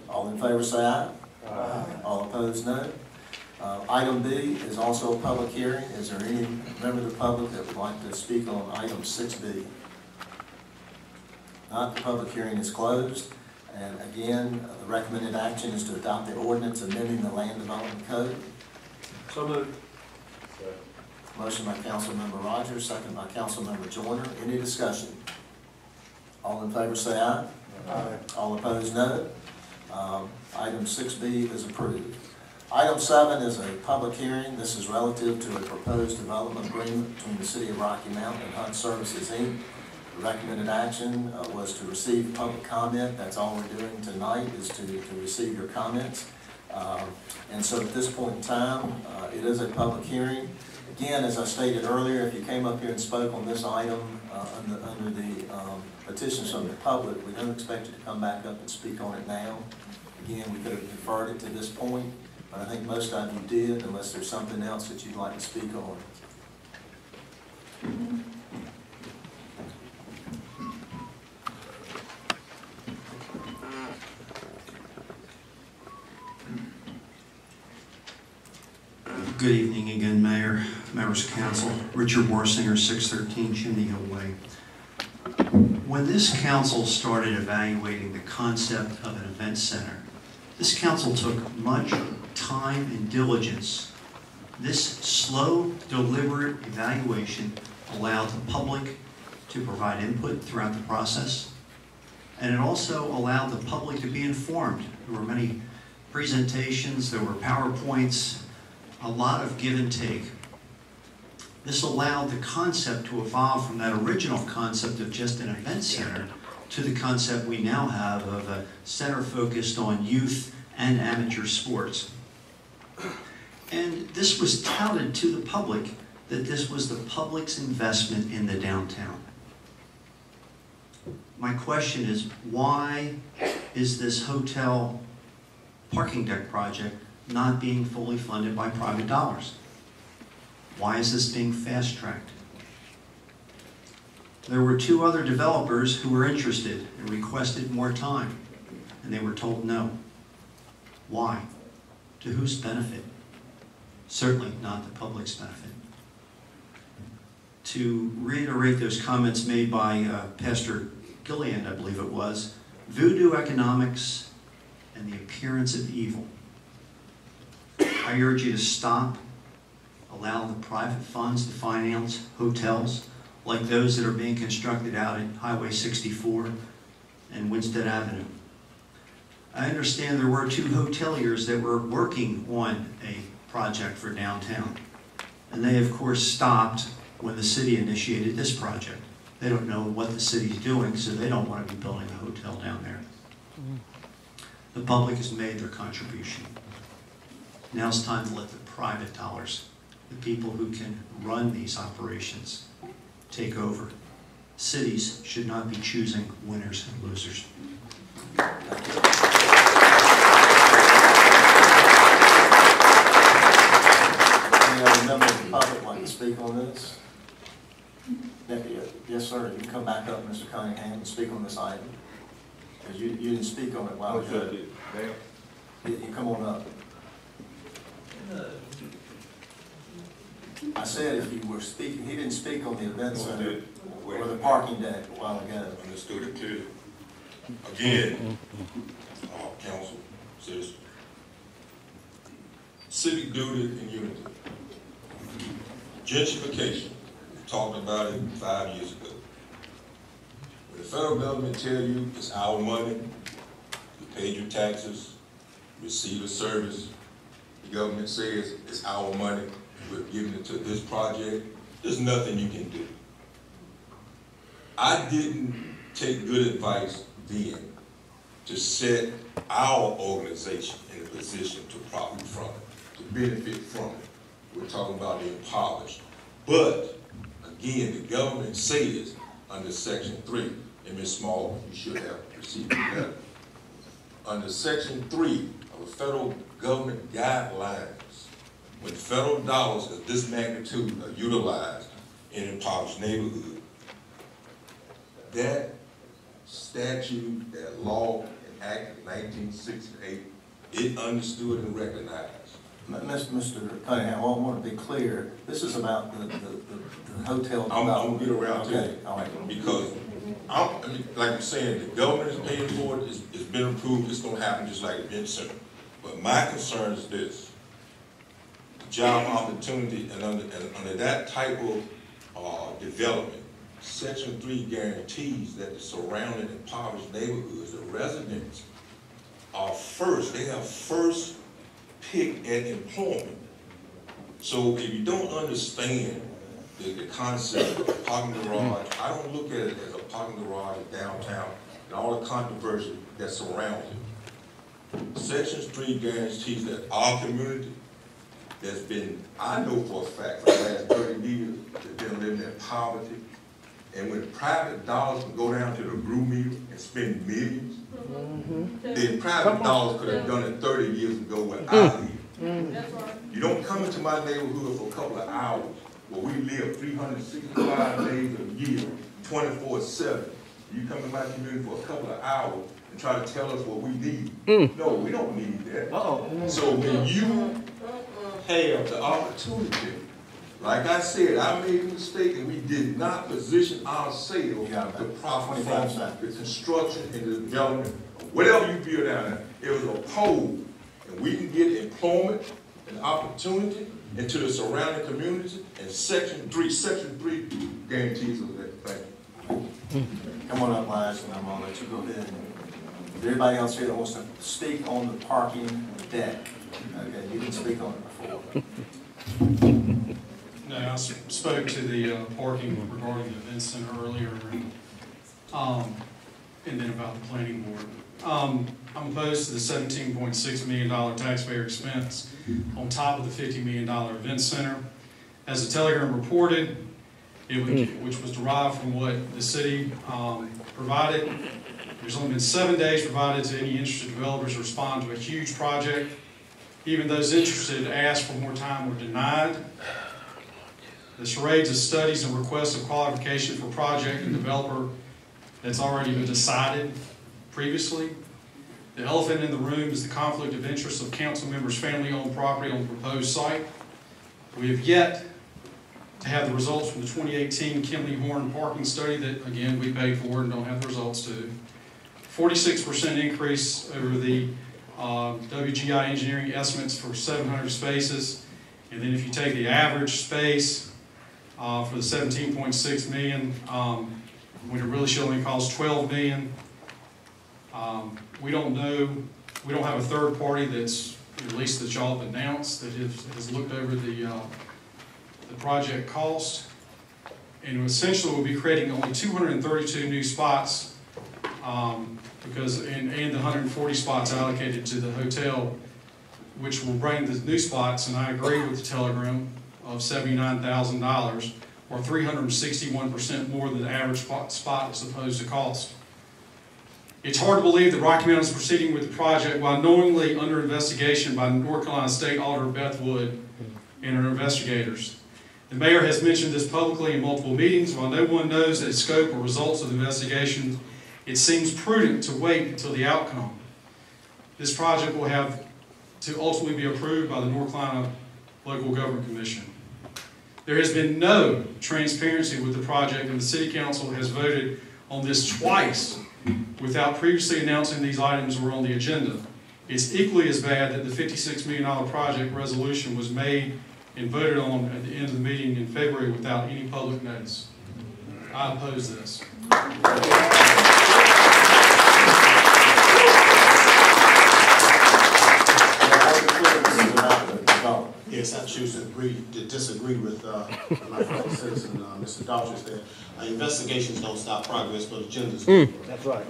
A: All in favor say aye. Aye. All opposed, no. Item B is also a public hearing. Is there any member of the public that would like to speak on item 6B? Not, the public hearing is closed. And again, the recommended action is to adopt the ordinance amending the land development code.
V: So moved.
A: Motion by Councilmember Rogers, second by Councilmember Joyner. Any discussion? All in favor say aye. Aye. All opposed, no. Item 6B is approved. Item 7 is a public hearing. This is relative to a proposed development agreement between the City of Rocky Mount and HUD Services, Inc. The recommended action was to receive public comment. That's all we're doing tonight, is to receive your comments. And so at this point in time, it is a public hearing. Again, as I stated earlier, if you came up here and spoke on this item under the petitions from the public, we don't expect you to come back up and speak on it now. Again, we could have deferred it to this point, but I think most of you did, unless there's something else that you'd like to speak on.
F: Good evening again, Mayor, members of council. Richard Warsinger, 613 Chimney Hill Way. When this council started evaluating the concept of an event center, this council took much time and diligence. This slow, deliberate evaluation allowed the public to provide input throughout the process, and it also allowed the public to be informed. There were many presentations, there were PowerPoints, a lot of give and take. This allowed the concept to evolve from that original concept of just an event center to the concept we now have of a center focused on youth and amateur sports. And this was touted to the public that this was the public's investment in the downtown. My question is, why is this hotel parking deck project not being fully funded by private dollars? Why is this being fast-tracked? There were 2 other developers who were interested and requested more time, and they were told no. Why? To whose benefit? Certainly not the public's benefit. To reiterate those comments made by Pastor Gilliland, I believe it was, voodoo economics and the appearance of evil. I urge you to stop allowing the private funds to finance hotels like those that are being constructed out at Highway 64 and Winstead Avenue. I understand there were 2 hoteliers that were working on a project for downtown, and they of course stopped when the city initiated this project. They don't know what the city's doing, so they don't want to be building a hotel down there. The public has made their contribution. Now it's time to let the private dollars, the people who can run these operations, take over. Cities should not be choosing winners and losers.
A: Any other member of the public like to speak on this? Yes, sir. You can come back up, Mr. Cunningham, and speak on this item. Because you didn't speak on it while ago. You come on up. I said if you were speaking, he didn't speak on the event center or the parking deck a while ago.
K: Understood it clearly. Again, council, citizens, civic duty and unity. Gentrification, we talked about it 5 years ago. When the federal government tell you it's our money, you paid your taxes, receive a service, the government says it's our money, we're giving it to this project, there's nothing you can do. I didn't take good advice then to set our organization in a position to profit from it, to benefit from it. We're talking about the impoverished. But, again, the government says under Section 3, and Ms. Small, you should have received the letter. Under Section 3 of the federal government guidelines, when federal dollars of this magnitude are utilized in impoverished neighborhoods, that statute, that law enacted in 1968, it understood and recognized.
A: Mr. Cunningham, I want to be clear. This is about the hotel.
K: I'm going to get around to
A: it.
K: it. All right. Because, like I'm saying, the government is paying for it. It's been approved. It's going to happen just like event center. But my concern is this. Job opportunity, and under that type of development, Section 3 guarantees that the surrounding impoverished neighborhoods, the residents, are first, they have first pick at employment. So if you don't understand the concept of parking garage, I don't look at it as a parking garage downtown and all the controversy that surrounds it. Section 3 guarantees that our community that's been, I know for a fact, for the last 30 years, they've been living in poverty. And when private dollars can go down to the brew meter and spend millions, then private dollars could have done it 30 years ago when I lived. You don't come into my neighborhood for a couple of hours where we live 365 days a year, 24/7. You come to my community for a couple of hours and try to tell us what we need. No, we don't need that. So when you have the opportunity. Like I said, I made a mistake and we did not position ourselves to profit from the construction and the development, whatever you build down there. It was a pole, and we can get employment and opportunity into the surrounding community, and Section 3 guarantees us that. Thank you.
A: Come on up, Lige, and I'm gonna let you go ahead. Is there anybody else here that wants to speak on the parking deck? Okay, you didn't speak on it before.
V: No, I spoke to the parking regarding the event center earlier, and then about the planning board. I'm opposed to the $17.6 million taxpayer expense on top of the $50 million event center. As the Telegram reported, which was derived from what the city provided, there's only been 7 days provided to any interested developers to respond to a huge project. Even those interested asked for more time were denied. The charades of studies and requests of qualification for project and developer that's already been decided previously. The elephant in the room is the conflict of interest of council members' family-owned property on the proposed site. We have yet to have the results from the 2018 Kimley Horn parking study that, again, we paid for and don't have the results to. 46% increase over the WGI engineering estimates for 700 spaces. And then if you take the average space for the 17.6 million, when it really should only cost 12 million. We don't know, we don't have a third party that's, at least that y'all have announced, that has looked over the project cost. And essentially we'll be creating only 232 new spots because, and the 140 spots allocated to the hotel, which will bring the new spots, and I agree with the Telegram, of $79,000, or 361% more than the average spot is supposed to cost. It's hard to believe that Rocky Mountain is proceeding with the project while knowingly under investigation by North Carolina State Auditor Beth Wood and her investigators. The mayor has mentioned this publicly in multiple meetings. While no one knows the scope or results of the investigation, it seems prudent to wait until the outcome. This project will have to ultimately be approved by the North Carolina Local Government Commission. There has been no transparency with the project, and the City Council has voted on this twice without previously announcing these items were on the agenda. It's equally as bad that the $56 million project resolution was made and voted on at the end of the meeting in February without any public notice. I oppose this.
T: Yes, I choose to disagree with my fellow citizen, Mr. Dodgers, that investigations don't stop progress, but agendas do.
D: That's right.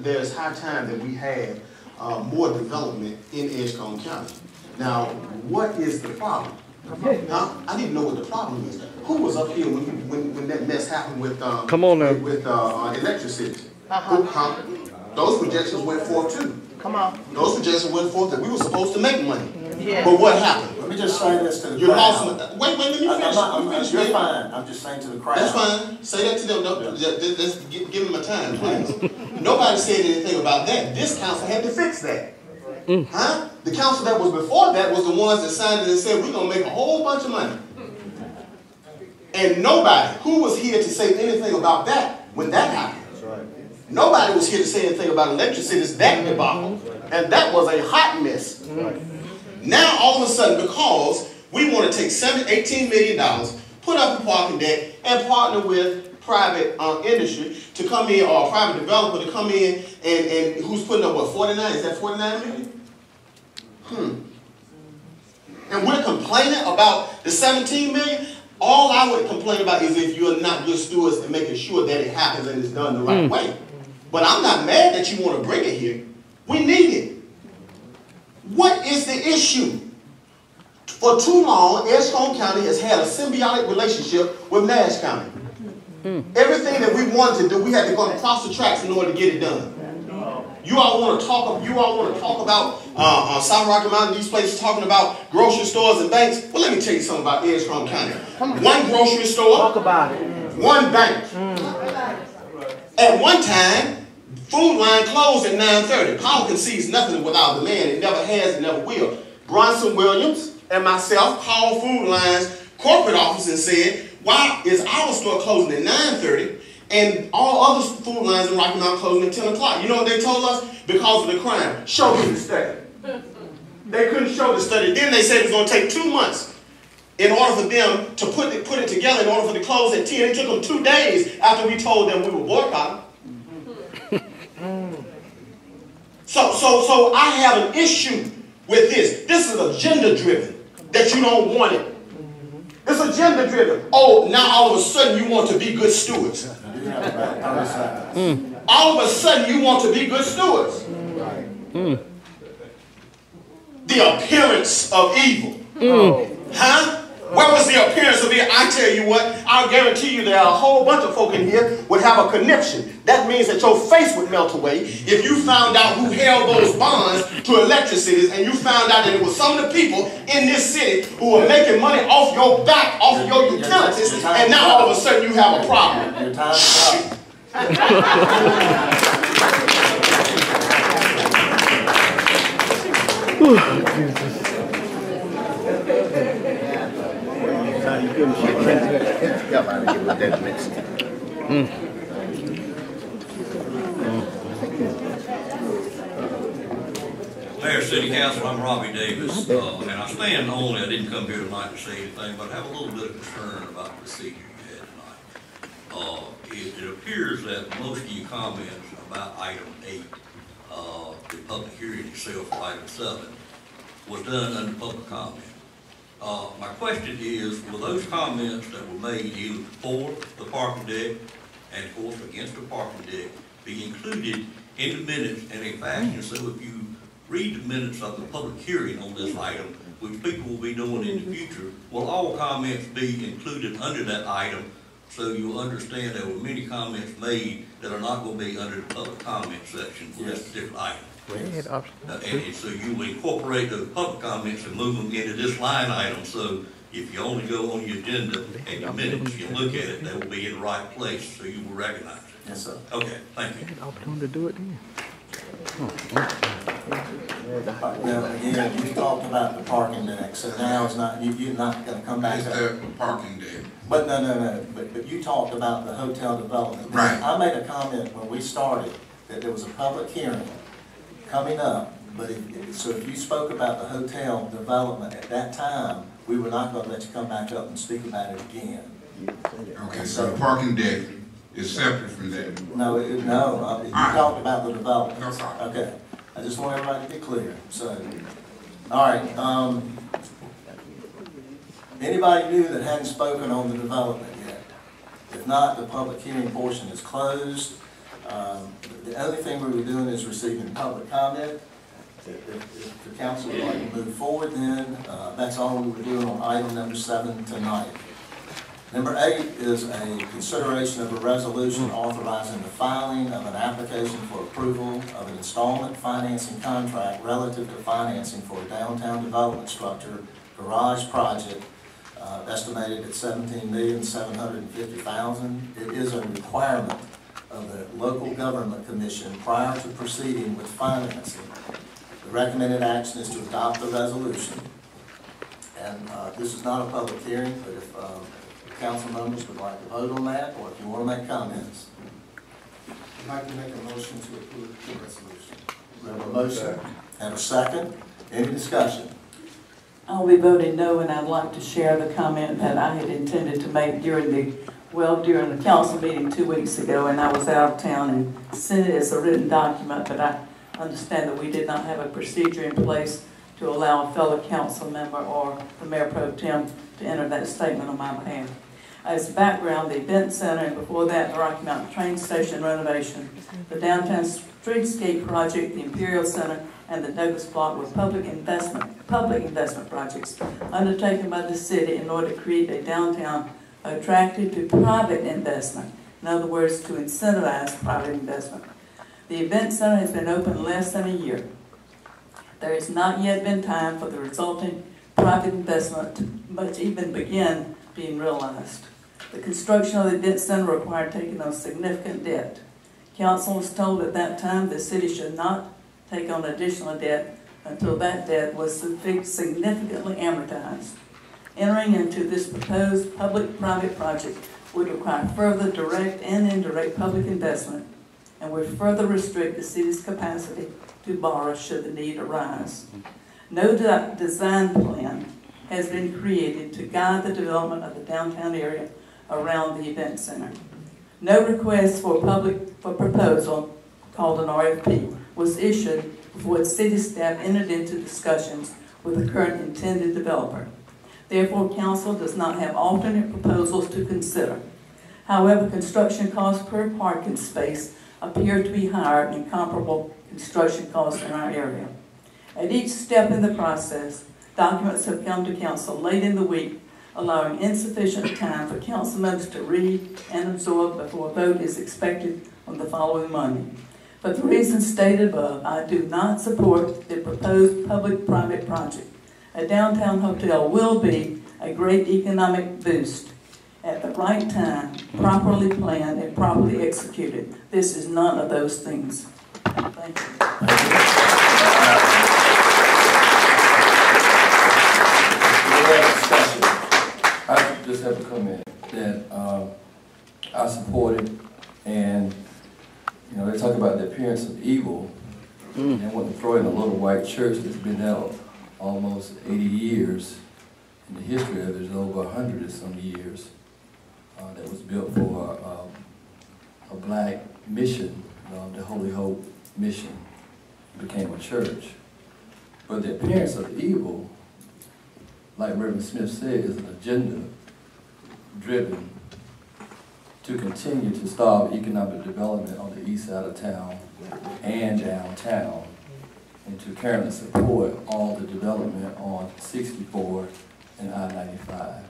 T: There's high time that we have more development in Edgecombe County. Now, what is the problem? I didn't know what the problem is. Who was up here when that mess happened with
D: Come on now.
T: with electricity? Those projections went forth too.
S: Come on.
T: Those projections went forth that we were supposed to make money.
S: Yeah.
T: But what happened?
A: Let me just say this to the
T: You
A: crowd.
T: lost money. Wait, let me finish.
A: You're fine. I'm just saying to the crowd.
T: That's fine. Say that to them. Let's give them my time, please. Nobody said anything about that. This council had to fix that. Huh? The council that was before that was the ones that signed it and said, we're going to make a whole bunch of money. And nobody, who was here to say anything about that when that happened? That's right. Nobody was here to say anything about electricity's that debacle. And that was a hot mess. Right. Now, all of a sudden, because we want to take $18 million, put up a parking deck, and partner with private industry to come in, or a private developer to come in, and who's putting up, what, 49? Is that 49 million? And we're complaining about the 17 million? All I would complain about is if you're not good stewards and making sure that it happens and it's done the right way. But I'm not mad that you want to bring it here. We need it. What is the issue? For too long, Edgecombe County has had a symbiotic relationship with Nash County. Everything that we wanted to do, we had to go across the tracks in order to get it done. You all want to talk about South Rocky Mountain, these places talking about grocery stores and banks. Well, let me tell you something about Edgecombe County. One grocery store, talk about it. One bank. At one time, Food Line closed at 9:30. Power concedes nothing without the man. It never has, it never will. Bronson Williams and myself called Food Line's corporate office and said, why is our store closing at 9:30 and all other Food Lines in Rocky Mount closing at 10 o'clock? You know what they told us? Because of the crime. Show me the study. They couldn't show the study. Then they said it was going to take 2 months in order for them to put it together in order for it to close at 10. It took them 2 days after we told them we were boycotting. So I have an issue with this. This is agenda-driven, that you don't want it. It's agenda-driven. Oh, now all of a sudden you want to be good stewards. All of a sudden you want to be good stewards. The appearance of evil. Huh? Where was the appearance of evil? I tell you what, I'll guarantee you there are a whole bunch of folk in here would have a connection. That means that your face would melt away if you found out who held those bonds to electric cities, and you found out that it was some of the people in this city who were making money off your back, off of your utilities, and now all of a sudden you have a problem.
A: Your time is up.
L: Mayor, City Council, I'm Robbie Davis, and I stand only, I didn't come here tonight to say anything, but I have a little bit of concern about the procedure you had tonight. It appears that most of your comments about item 8, the public hearing itself, item 7, was done under public comment. My question is, will those comments that were made either for the parking deck and of course against the parking deck be included in the minutes in a fashion so if you read the minutes of the public hearing on this item, which people will be doing in the future, will all comments be included under that item so you'll understand there were many comments made that are not going to be under the public comment section for this particular item. And so you will incorporate those public comments and move them into this line item, so if you only go on your agenda and your minutes, you look at it, they will be in the right place, so you will recognize it.
A: Yes, sir.
L: Okay, thank you.
D: I'll tell them to do it then.
A: Now, again, we talked about the parking deck, so now it's not, you're not gonna come back.
K: It's the parking deck.
A: But no, but you talked about the hotel development.
K: Right.
A: I made a comment when we started that there was a public hearing coming up, but so if you spoke about the hotel development at that time, we were not gonna let you come back up and speak about it again.
K: Okay, so the parking deck is separate from that.
A: No, you talked about the development.
K: No problem.
A: Okay, I just want everybody to be clear, so, all right, anybody new that hadn't spoken on the development yet? If not, the public hearing portion is closed. The only thing we were doing is receiving public comment. If the council would like to move forward, then that's all we were doing on item number 7 tonight. Number 8 is a consideration of a resolution authorizing the filing of an application for approval of an installment financing contract relative to financing for a downtown development structure garage project estimated at $17,750,000. It is a requirement of the local government commission prior to proceeding with financing. The recommended action is to adopt the resolution. And this is not a public hearing, but if council members would like to vote on that, or if you want to make comments. I'd like to make a motion to approve the resolution. We have a motion and a second. Any discussion?
M: I'll be voting no, and I'd like to share the comment that I had intended to make during the council meeting 2 weeks ago, and I was out of town and sent it as a written document, but I understand that we did not have a procedure in place to allow a fellow council member or the Mayor Pro Tem to enter that statement on my behalf. As background, the event center, and before that, the Rocky Mountain train station renovation, the downtown streetscape project, the Imperial Center, and the Douglas Block were public investment projects undertaken by the city in order to create a downtown attractive to private investment. In other words, to incentivize private investment. The event center has been open less than a year. There has not yet been time for the resulting private investment to much even begin being realized. The construction of the event center required taking on significant debt. Council was told at that time the city should not take on additional debt until that debt was significantly amortized. Entering into this proposed public-private project would require further direct and indirect public investment and would further restrict the city's capacity to borrow should the need arise. No design plan has been created to guide the development of the downtown area around the event center. No request for proposal, called an RFP, was issued before the city staff entered into discussions with the current intended developer. Therefore, council does not have alternate proposals to consider. However, construction costs per parking space appear to be higher than comparable construction costs in our area. At each step in the process, documents have come to council late in the week, allowing insufficient time for council members to read and absorb before a vote is expected on the following Monday. For the reasons stated above, I do not support the proposed public-private project. A downtown hotel will be a great economic boost at the right time, properly planned and properly executed. This is none of those things. Thank you.
H: I just have a comment that I support it, and you know, they talk about the appearance of evil, and want to throw in a little white church that's been out almost 80 years. In the history of it is over 100 and some years. That was built for a black mission, the Holy Hope mission. It became a church. But the appearance of evil, like Reverend Smith said, is an agenda driven to continue to stop economic development on the east side of town and downtown, and to currently support all the development on 64 and I-95.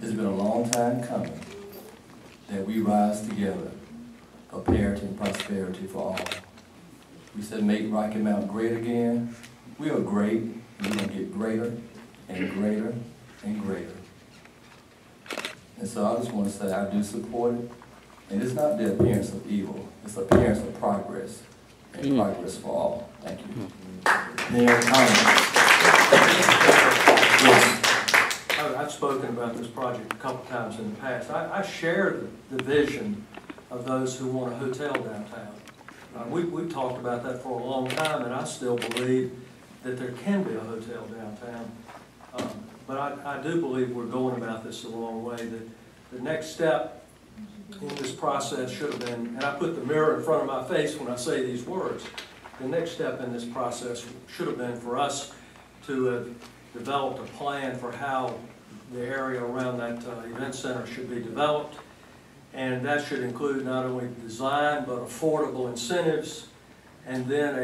H: It's been a long time coming that we rise together for parity and prosperity for all. We said make Rocky Mount great again. We are great, and we're going to get greater and greater and greater. And so I just want to say I do support it. And it's not the appearance of evil, it's the appearance of progress, and progress for all. Thank you.
N: Yes. I've spoken about this project a couple times in the past. I share the vision of those who want a hotel downtown. We've talked about that for a long time, and I still believe that there can be a hotel downtown. But I do believe we're going about this the wrong way. The next step in this process should have been, and I put the mirror in front of my face when I say these words, the next step in this process should have been for us to have developed a plan for how the area around that event center should be developed. And that should include not only design, but affordable incentives, and then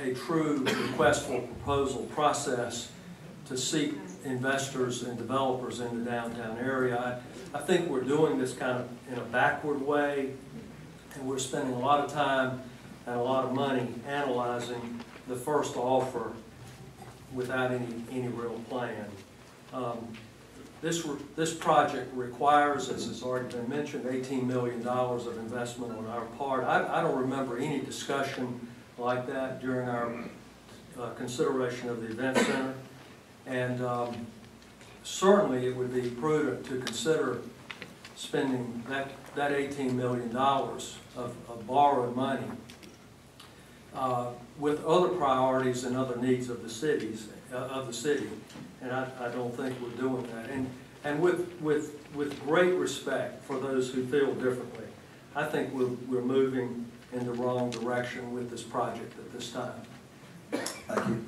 N: a true request for proposal process to seek investors and developers in the downtown area. I think we're doing this kind of in a backward way, and we're spending a lot of time and a lot of money analyzing the first offer without any real plan. This project requires, as has already been mentioned, $18 million of investment on our part. I don't remember any discussion like that during our consideration of the event center. And certainly it would be prudent to consider spending that $18 million of borrowed money with other priorities and other needs of the city. And I don't think we're doing that. And with great respect for those who feel differently, I think we're moving in the wrong direction with this project at this time.
A: Thank you.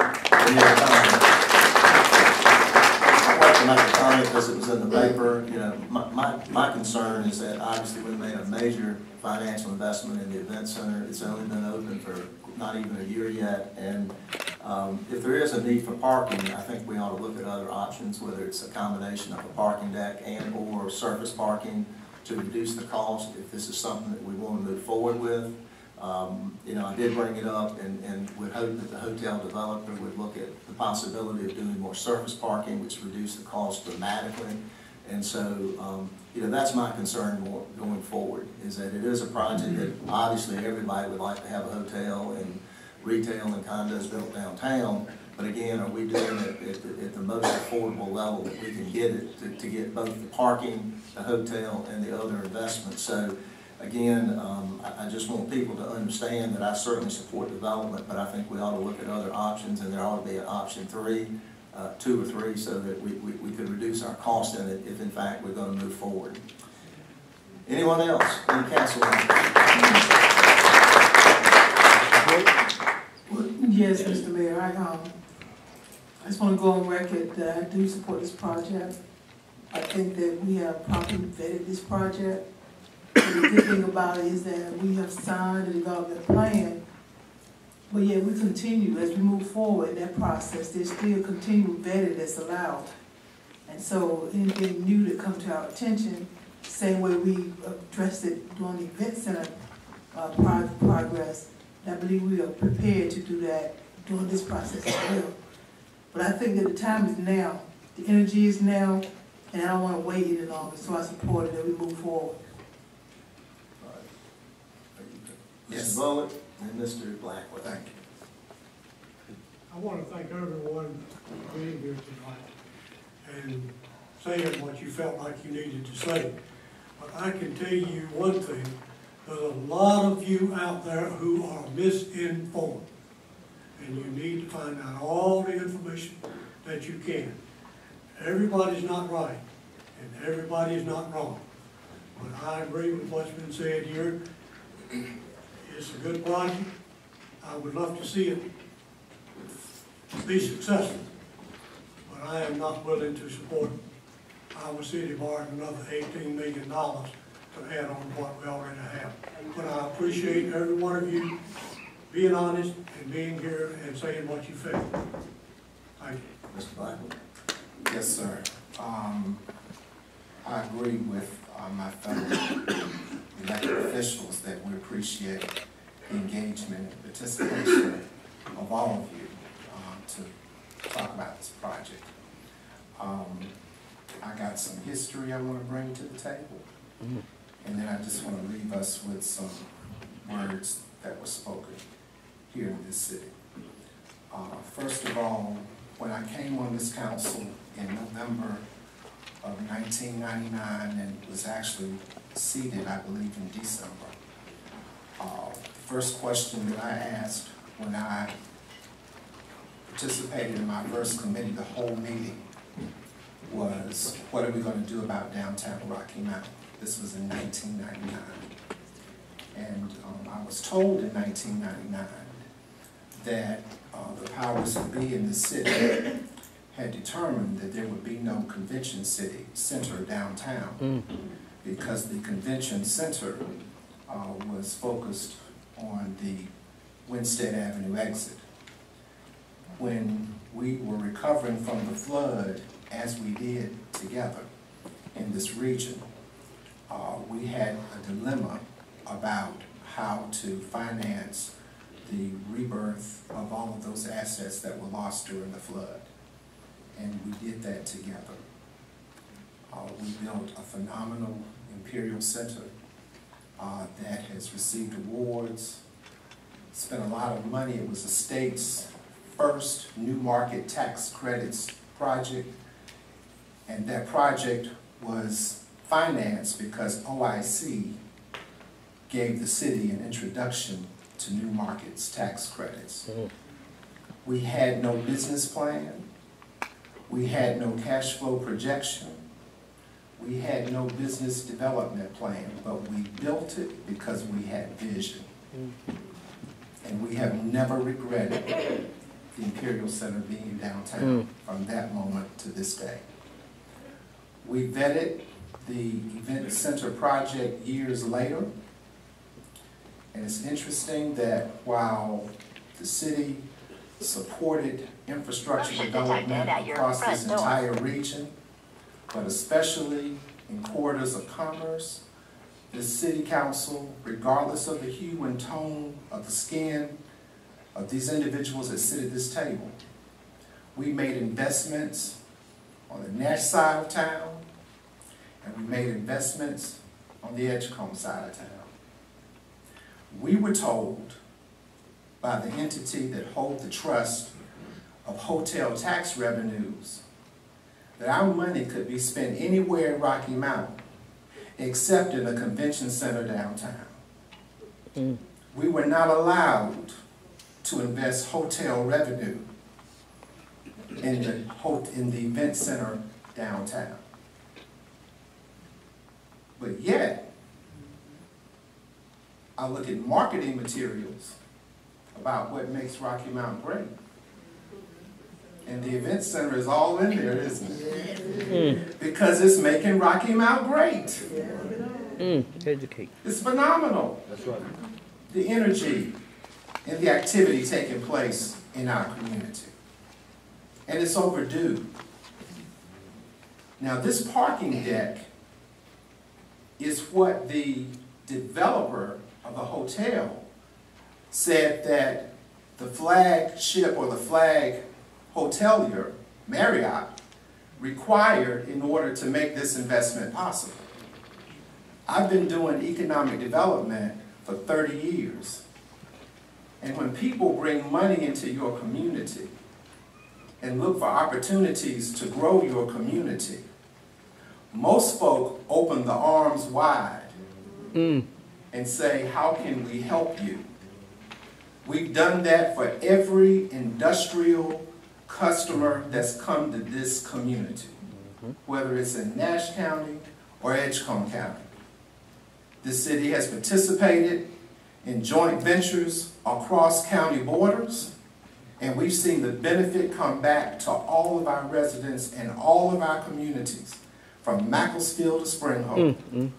A: I'd like to make a comment because it was in the paper. You know, my concern is that obviously we made a major financial investment in the event center. It's only been open for not even a year yet, and if there is a need for parking, I think we ought to look at other options, whether it's a combination of a parking deck and or surface parking to reduce the cost, if this is something that we want to move forward with. You know, I did bring it up and would hope that the hotel developer would look at the possibility of doing more surface parking, which reduce the cost dramatically. And so, you know, that's my concern more going forward, is that it is a project that obviously everybody would like to have a hotel and retail and condos built downtown, But again, are we doing it at the most affordable level that we can get it to get both the parking, the hotel, and the other investments? So again, I just want people to understand that I certainly support development, but I think we ought to look at other options, and there ought to be an option 2 or 3, so that we could reduce our cost in it if in fact we're going to move forward. Anyone else? Any council members?
E: Yes, Mr. Mayor, I just want to go on record that I do support this project. I think that we have properly vetted this project. And the good thing about it is that we have signed a development plan, but yet we continue, as we move forward in that process, there's still continued vetting that's allowed. And so anything new that comes to our attention, same way we addressed it during the event center progress, I believe we are prepared to do that during this process as well. But I think that the time is now, the energy is now, and I don't want to wait any longer, so I support it that we move forward.
A: Mr. Bullock and Mr. Blackwood. Thank you.
O: I want to thank everyone for being here tonight and saying what you felt like you needed to say. But I can tell you one thing, there's a lot of you out there who are misinformed. And you need to find out all the information that you can. Everybody's not right, and everybody is not wrong. But I agree with what's been said here. It's a good project. I would love to see it be successful. But I am not willing to support our city borrowing another $18 million to add on what we already have. But I appreciate every one of you being honest and being here and saying what you feel. Thank you.
A: Mr. Blackwood.
P: Yes, sir. I agree with my fellow elected officials that we appreciate the engagement and participation of all of you to talk about this project. I got some history I want to bring to the table, and then I just want to leave us with some words that were spoken here in this city. First of all, when I came on this council in November of 1999 and was actually seated, I believe, in December, the first question that I asked when I participated in my first committee, the whole meeting, was, what are we going to do about downtown Rocky Mount? This was in 1999. And I was told in 1999 that the powers that be in the city had determined that there would be no convention center downtown because the convention center was focused on the Winstead Avenue exit. When we were recovering from the flood, as we did together in this region, we had a dilemma about how to finance the rebirth of all of those assets that were lost during the flood. And we did that together. We built a phenomenal Imperial Center that has received awards, spent a lot of money. It was the state's first new market tax credits project, and that project was financed because OIC gave the city an introduction to new markets tax credits. We had no business plan. We had no cash flow projection. We had no business development plan, but we built it because we had vision. And we have never regretted the Imperial Center being downtown from that moment to this day. We vetted the event center project years later, and it's interesting that while the city supported infrastructure development across this entire region, but especially in corridors of commerce, the city council, regardless of the hue and tone of the skin of these individuals that sit at this table, we made investments on the Nash side of town, and we made investments on the Edgecombe side of town. We were told by the entity that hold the trust of hotel tax revenues, that our money could be spent anywhere in Rocky Mount except in the convention center downtown. We were not allowed to invest hotel revenue in the event center downtown. But yet, I look at marketing materials about what makes Rocky Mount great. And the event center is all in there, isn't it? Because it's making Rocky Mount great.
D: Educate.
P: It's phenomenal.
D: That's right.
P: The energy and the activity taking place in our community. And it's overdue. Now, this parking deck is what the developer of the hotel said that the flagship or the flag hotelier, Marriott, required in order to make this investment possible. I've been doing economic development for 30 years. And when people bring money into your community and look for opportunities to grow your community, most folk open the arms wide and say, how can we help you? We've done that for every industrial customer that's come to this community, whether it's in Nash County or Edgecombe County. The city has participated in joint ventures across county borders, and we've seen the benefit come back to all of our residents and all of our communities, from Macclesfield to Springhope.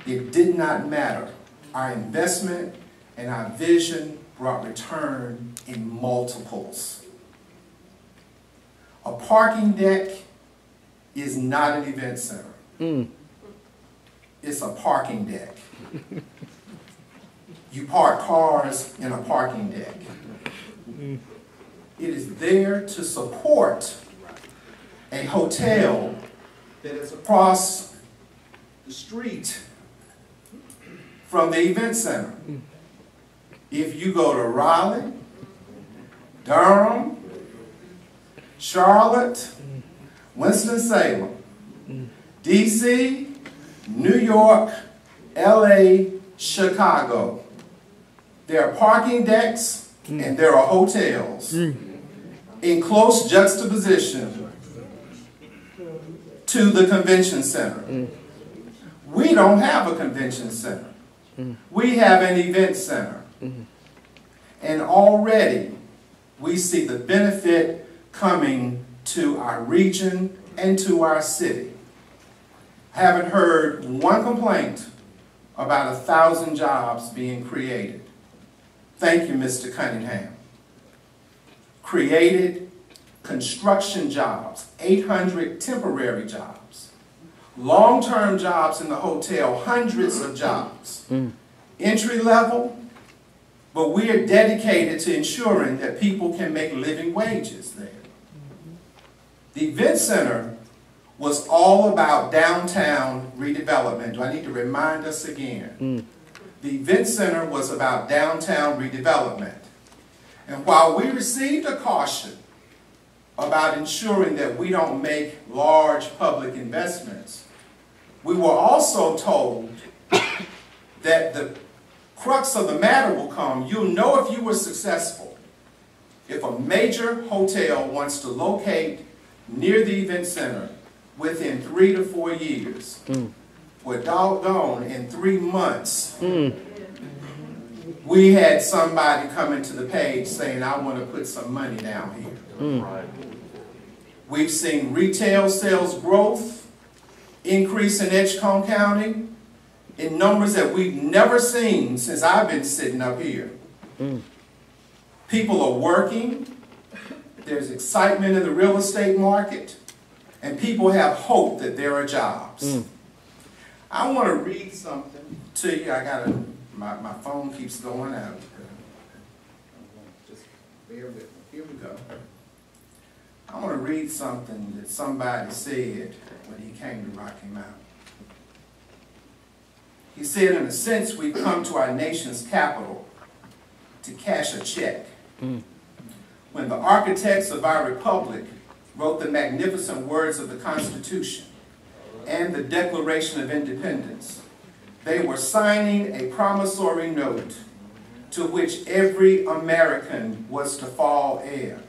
P: It did not matter. Our investment and our vision brought return in multiples. A parking deck is not an event center. It's a parking deck. You park cars in a parking deck. It is there to support a hotel that is across the street from the event center. If you go to Raleigh, Durham, Charlotte, Winston-Salem, DC, New York, LA, Chicago, there are parking decks and there are hotels in close juxtaposition to the convention center. We don't have a convention center. We have an event center. And already we see the benefit coming to our region and to our city. I haven't heard one complaint about 1,000 jobs being created. Thank you, Mr. Cunningham. Created construction jobs, 800 temporary jobs. Long-term jobs in the hotel, hundreds of jobs. Entry level, but we are dedicated to ensuring that people can make living wages there. The event center was all about downtown redevelopment. Do I need to remind us again? The event center was about downtown redevelopment. And while we received a caution about ensuring that we don't make large public investments, we were also told that the crux of the matter will come. You'll know if you were successful if a major hotel wants to locate near the event center within 3 to 4 years. Well, doggone, in 3 months, we had somebody coming to the page saying, I want to put some money down here. We've seen retail sales growth increase in Edgecombe County in numbers that we've never seen since I've been sitting up here. People are working. There's excitement in the real estate market. And people have hope that there are jobs. I want to read something to you. My phone keeps going out. Just bear with me. Here we go. I want to read something that somebody said when he came to Rocky Mount. He said, in a sense, we've come to our nation's capital to cash a check.
Q: when the architects of our republic wrote the magnificent words of the Constitution and the Declaration of Independence, they were signing a promissory note to which every American was to fall heir.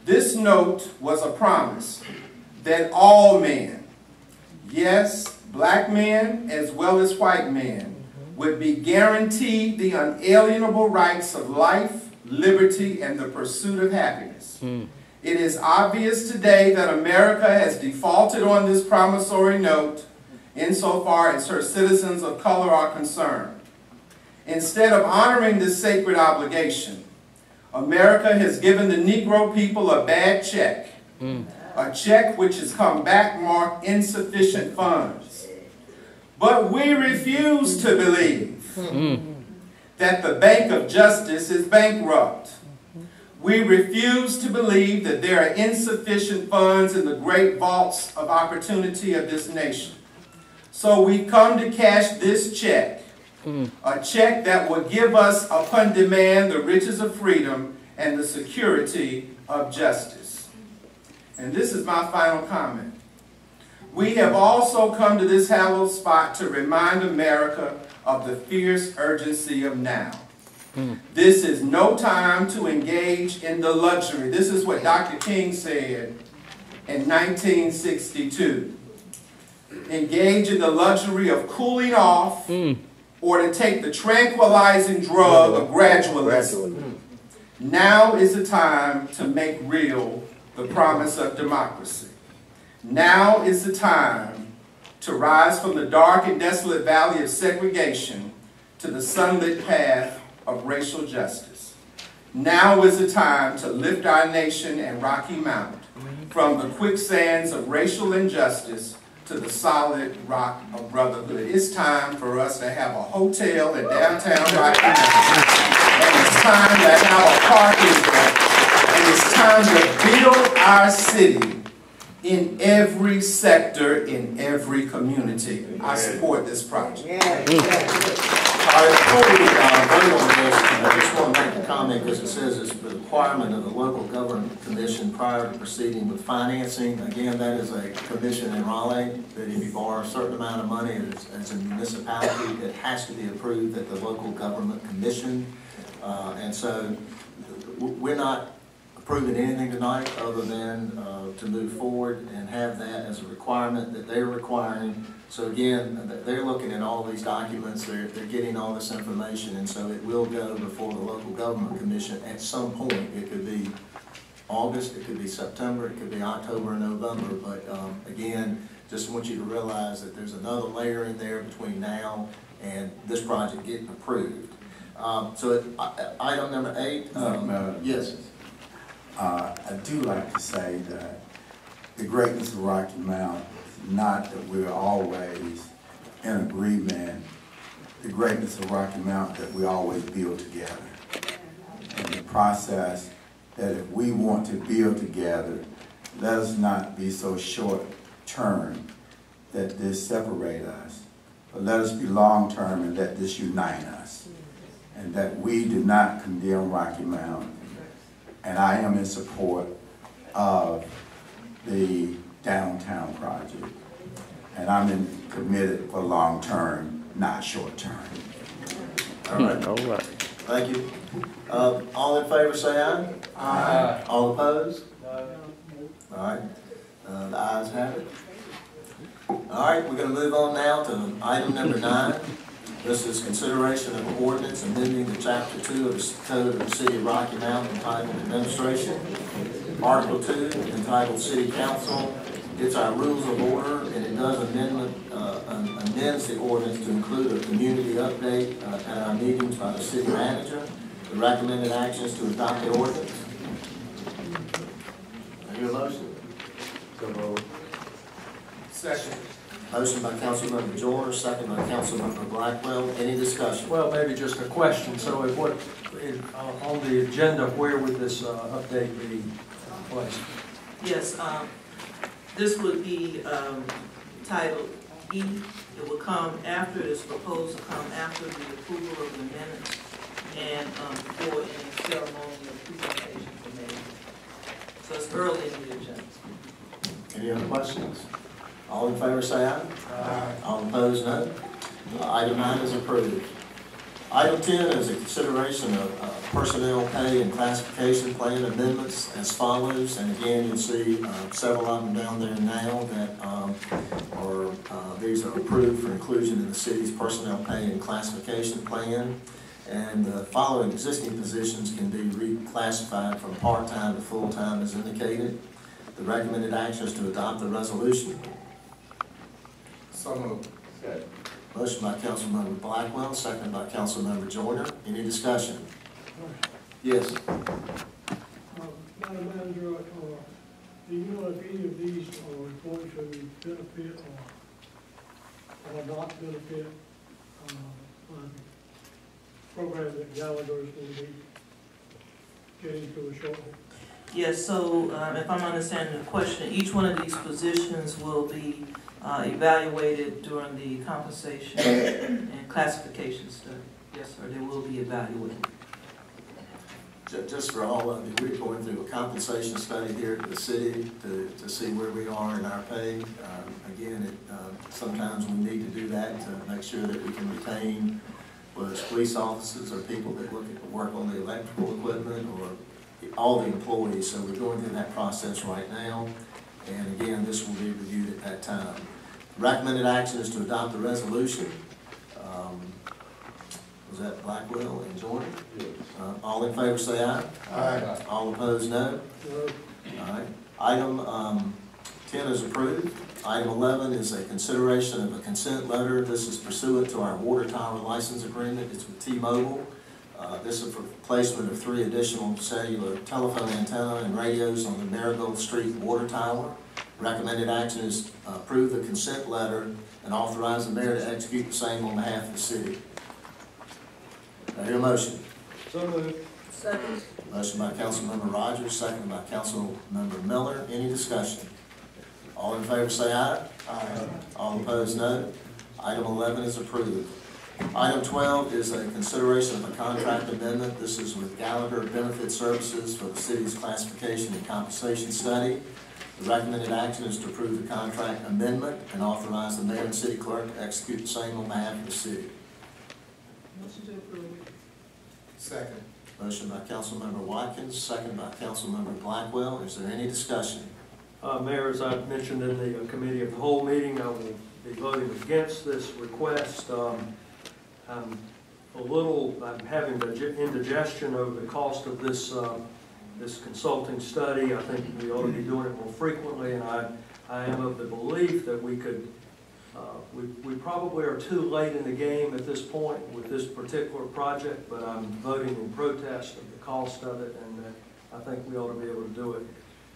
Q: This note was a promise that all men, yes, black men as well as white men, would be guaranteed the unalienable rights of life, liberty, and the pursuit of happiness. It is obvious today that America has defaulted on this promissory note insofar as her citizens of color are concerned. Instead of honoring this sacred obligation, America has given the Negro people a bad check, a check which has come back marked insufficient funds. But we refuse to believe that the Bank of Justice is bankrupt. We refuse to believe that there are insufficient funds in the great vaults of opportunity of this nation. So we come to cash this check, a check that will give us upon demand the riches of freedom and the security of justice. And this is my final comment. We have also come to this hallowed spot to remind America of the fierce urgency of now. This is no time to engage in the luxury. This is what Dr. King said in 1962. Engage in the luxury of cooling off or to take the tranquilizing drug of gradualism. Now is the time to make real the promise of democracy. Now is the time to rise from the dark and desolate valley of segregation to the sunlit path of racial justice. Now is the time to lift our nation and Rocky Mount from the quicksands of racial injustice to the solid rock of brotherhood. It's time for us to have a hotel in downtown Rocky Mount. And it's time to have a parking lot. And it's time to build our city in every sector, in every community. I support this project.
A: All right, before we vote on this, I just want to make a comment because it says it's the requirement of the local government commission prior to proceeding with financing. Again, that is a commission in Raleigh that if you borrow a certain amount of money as a municipality, it has to be approved at the local government commission. And so we're not approving anything tonight other than to move forward and have that as a requirement that they're requiring. So again, they're looking at all these documents, they're getting all this information, and so it will go before the local government commission at some point. It could be August, it could be September, it could be October and November, but again, just want you to realize that there's another layer in there between now and this project getting approved. So item number 8. Yes.
R: I do like to say that the greatness of Rocky Mount is not that we're always in agreement. The greatness of Rocky Mount that we always build together. And the process that if we want to build together, let us not be so short-term that this separate us, but let us be long-term and let this unite us. And that we do not condemn Rocky Mount. And I am in support of the downtown project. And I'm committed for long term, not short term.
A: All right.
D: All right.
A: Thank you. All in favor say aye. Aye. All opposed? All right. The ayes have it. All right, we're going to move on now to item number 9. This is consideration of an ordinance amending the Chapter 2 of the Code of the City of Rocky Mount entitled Administration. Article 2 entitled City Council. It's our rules of order, and it does amends the ordinance to include a community update at our meetings by the city manager. The recommended action is to adopt the ordinance. I hear a motion.
J: Second.
A: Motion by Councilmember Joyner, second by Councilmember Blackwell. Any discussion?
N: Well, maybe just a question. So on the agenda, where would this update be placed?
U: Yes, this would be titled E. It will come after, it is proposed to come after the approval of the minutes and before any ceremonial presentations are made. So it's early in the agenda.
A: Any other questions? All in favor say aye. Aye. All opposed, no. Item 9 is approved. Item 10 is a consideration of personnel pay and classification plan amendments as follows. And again, you'll see several of them down there now that these are approved for inclusion in the city's personnel pay and classification plan. And the following existing positions can be reclassified from part-time to full-time as indicated. The recommended action is to adopt the resolution.
P: So moved.
A: Okay. Motion by Councilmember Blackwell, seconded by Councilmember Joyner. Any discussion? Yes.
O: Madam Manager, do you know if any of these are going to benefit or not benefit program that Gallagher is going to be getting to a shortly?
U: Yes, so if I'm understanding the question, each one of these positions will be evaluated during the compensation and classification study. Yes, sir, they will be evaluated.
A: Just for all of you, we're going through a compensation study here at the city to see where we are in our pay. Again, sometimes we need to do that to make sure that we can retain whether it's police officers or people that work on the electrical equipment or all the employees. So we're going through that process right now. And again, this will be reviewed at that time. Recommended action is to adopt the resolution. Was that Blackwell and Joyner? Yes. All in favor say aye. Aye. All opposed, no. No. All right. Item 10 is approved. Item 11 is a consideration of a consent letter. This is pursuant to our water tower license agreement. It's with T-Mobile. This is for placement of 3 additional cellular telephone antenna and radios on the Marigold Street water tower. Recommended action is approve the consent letter and authorize the mayor to execute the same on behalf of the city. I hear a motion.
N: So moved.
U: Second.
A: Motion by Councilmember Rogers, second by Councilmember Miller. Any discussion? All in favor say aye. Aye. All opposed, no. Item 11 is approved. Item 12 is a consideration of a contract amendment. This is with Gallagher Benefit Services for the city's classification and compensation study. The recommended action is to approve the contract amendment and authorize the mayor and city clerk to execute the same on behalf of the city.
U: Motion to approve.
P: Second.
A: Motion by Councilmember Watkins, second by Councilmember Blackwell. Is there any discussion?
N: Mayor, as I mentioned in the committee of the whole meeting, I will be voting against this request. I'm having indigestion over the cost of this this consulting study. I think we ought to be doing it more frequently, and I am of the belief that we could. We probably are too late in the game at this point with this particular project, but I'm voting in protest of the cost of it, and I think we ought to be able to do it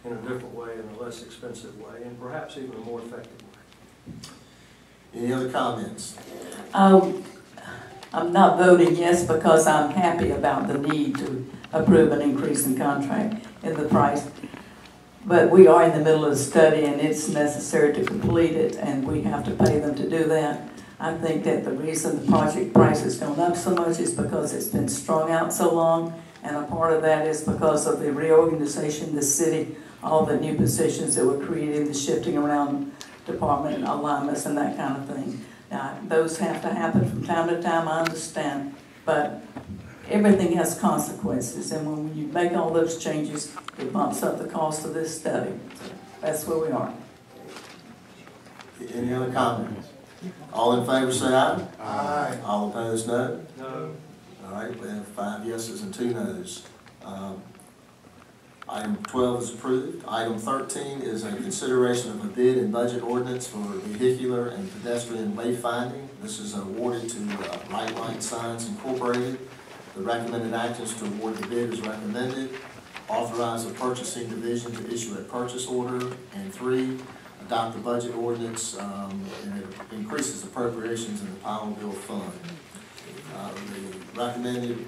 N: in a different way, in a less expensive way, and perhaps even a more effective way.
A: Any other comments?
M: I'm not voting yes because I'm happy about the need to approve an increase in contract in the price. But we are in the middle of the study and it's necessary to complete it and we have to pay them to do that. I think that the reason the project price has gone up so much is because it's been strung out so long, and a part of that is because of the reorganization of the city, all the new positions that were created, the shifting around department alignments and that kind of thing. Now, those have to happen from time to time, I understand, but everything has consequences, and when you make all those changes, it bumps up the cost of this study. So that's where we are.
A: Any other comments? All in favor say aye.
P: Aye.
A: All opposed, no.
N: No.
A: All right, we have 5 yeses and 2 noes. Item 12 is approved. Item 13 is a consideration of a bid and budget ordinance for vehicular and pedestrian wayfinding. This is awarded to Bright Light Signs Incorporated. The recommended action is to award the bid as recommended, authorize the purchasing division to issue a purchase order, and 3, adopt the budget ordinance, and it increases appropriations in the Powell Bill Fund. The recommended,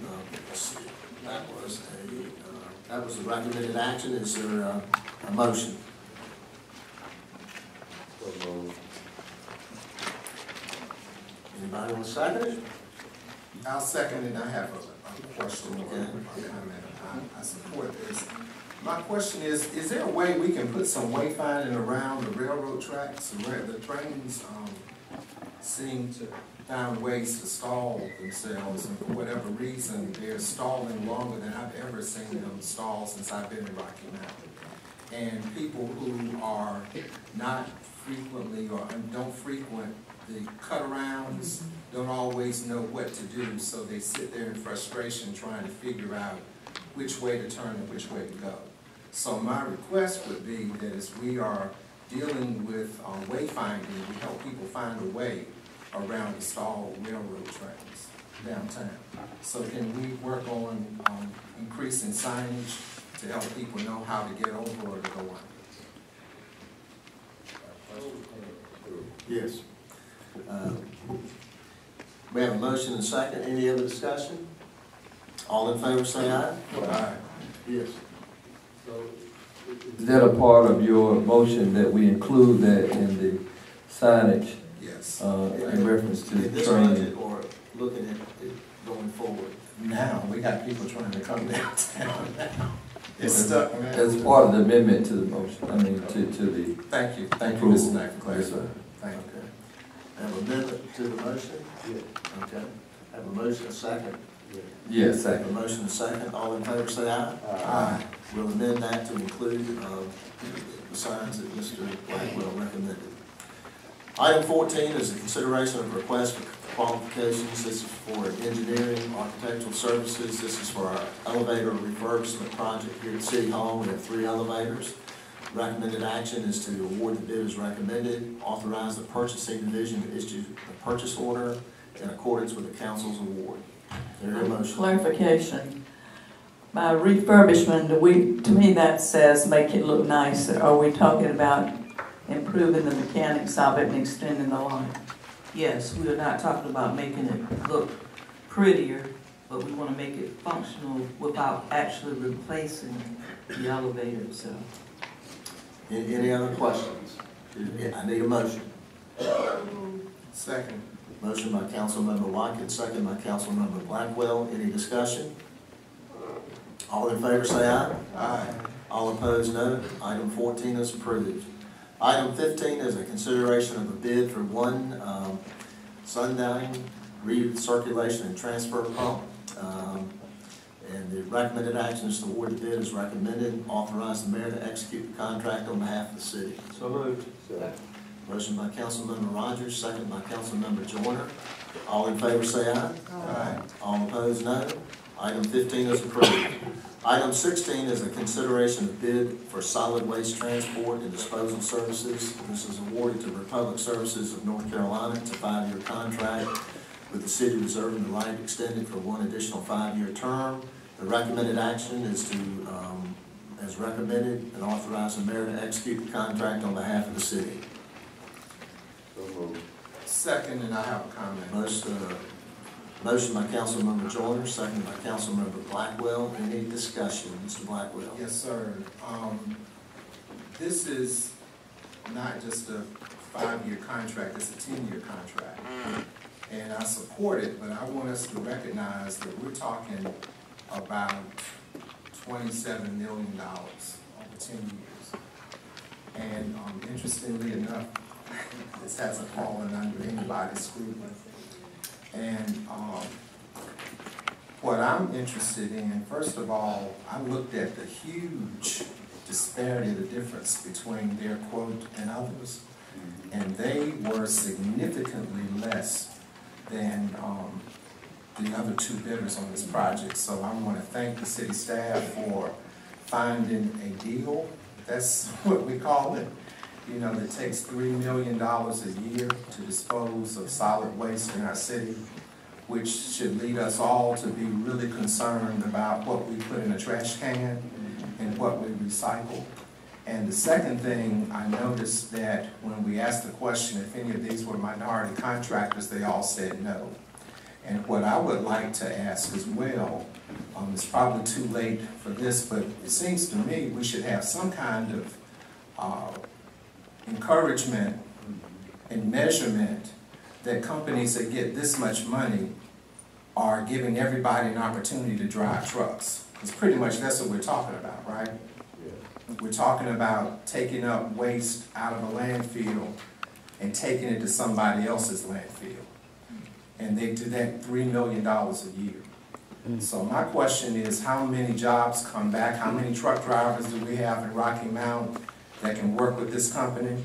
A: that was the recommended action. Is there a motion? Anybody want to second it?
P: I'll second it. I have a question or a comment. I support this. My question is there a way we can put some wayfinding around the railroad tracks? The trains seem to find ways to stall themselves, and for whatever reason, they're stalling longer than I've ever seen them stall since I've been in Rocky Mountain. And people who are not frequently or don't frequent the cut-arounds don't always know what to do, so they sit there in frustration trying to figure out which way to turn and which way to go. So my request would be that as we are dealing with wayfinding, we help people find a way around the stalled railroad trains downtown. So can we work on increasing signage to help people know how to get over or to go on?
A: Yes. We have a motion and a second. Any other discussion? All in favor say aye. Aye. Yes.
H: Is that a part of your motion that we include that in the signage?
P: Yes.
H: In reference to
A: In this
H: training?
A: budget or looking at it going forward?
P: Now, we got people trying to come downtown now. It's stuck, man.
H: As part of the amendment to the motion, I mean, to the.
P: Thank you, Mr. Knight, for
H: Yes,
P: clarifying.
H: sir.
P: Thank you.
A: Have an amendment to the motion? Yes. Okay. Have a motion, a second?
H: Yes,
A: Have a
H: second.
A: motion, a second. All in favor say aye.
P: Aye.
A: We'll amend that to include the signs that Mr. Blackwell recommended. Item 14 is a consideration of request for qualifications. This is for engineering, architectural services. This is for our elevator refurbishment project here at City Hall. We have 3 elevators. Recommended action is to award the bid as recommended, authorize the purchasing division to issue a purchase order in accordance with the council's award. Is there a motion?
M: Clarification. By refurbishment, to me that says make it look nicer. Are we talking about improving the mechanics of it and extending the life?
U: Yes, we are not talking about making it look prettier, but we want to make it functional without actually replacing the elevator itself.
A: Any other questions? I need a motion.
P: Second.
A: Motion by Councilmember Watkins, second by Councilmember Blackwell. Any discussion? All in favor say aye.
P: Aye.
A: All opposed, no. Item 14 is approved. Item 15 is a consideration of a bid for one Sundyne recirculation and transfer pump. And the recommended action is to award the bid as recommended, authorize the mayor to execute the contract on behalf of the city.
N: So moved.
A: Motion by Councilmember Rogers, second by Councilmember Joyner. All in favor say aye.
P: Aye.
A: All opposed, no. Item 15 is approved. Item 16 is a consideration of bid for solid waste transport and disposal services. This is awarded to Republic Services of North Carolina. It's a 5-year contract with the city reserving the right extended for one additional 5-year term. The recommended action is to, as recommended, and authorize the mayor to execute the contract on behalf of the city.
P: Second, and I have a comment.
A: Motion by Councilmember Joyner, second by Councilmember Blackwell. Any discussion, Mr. Blackwell?
P: Yes, sir. This is not just a 5-year contract, it's a 10-year contract. And I support it, but I want us to recognize that we're talking about $27 million over 10 years. And interestingly enough, this hasn't fallen under anybody's scrutiny. And what I'm interested in, first of all, I looked at the huge disparity, the difference between their quote and others, and they were significantly less than the other 2 bidders on this project. So I want to thank the city staff for finding a deal. That's what we call it. You know, that takes $3 million a year to dispose of solid waste in our city, which should lead us all to be really concerned about what we put in a trash can and what we recycle. And the second thing, I noticed that when we asked the question if any of these were minority contractors, they all said no. And what I would like to ask as well, it's probably too late for this, but it seems to me we should have some kind of encouragement and measurement that companies that get this much money are giving everybody an opportunity to drive trucks. Because pretty much that's what we're talking about, right? We're talking about taking up waste out of a landfill and taking it to somebody else's landfill. And they do that $3 million a year. So my question is, how many jobs come back? How many truck drivers do we have in Rocky Mount that can work with this company?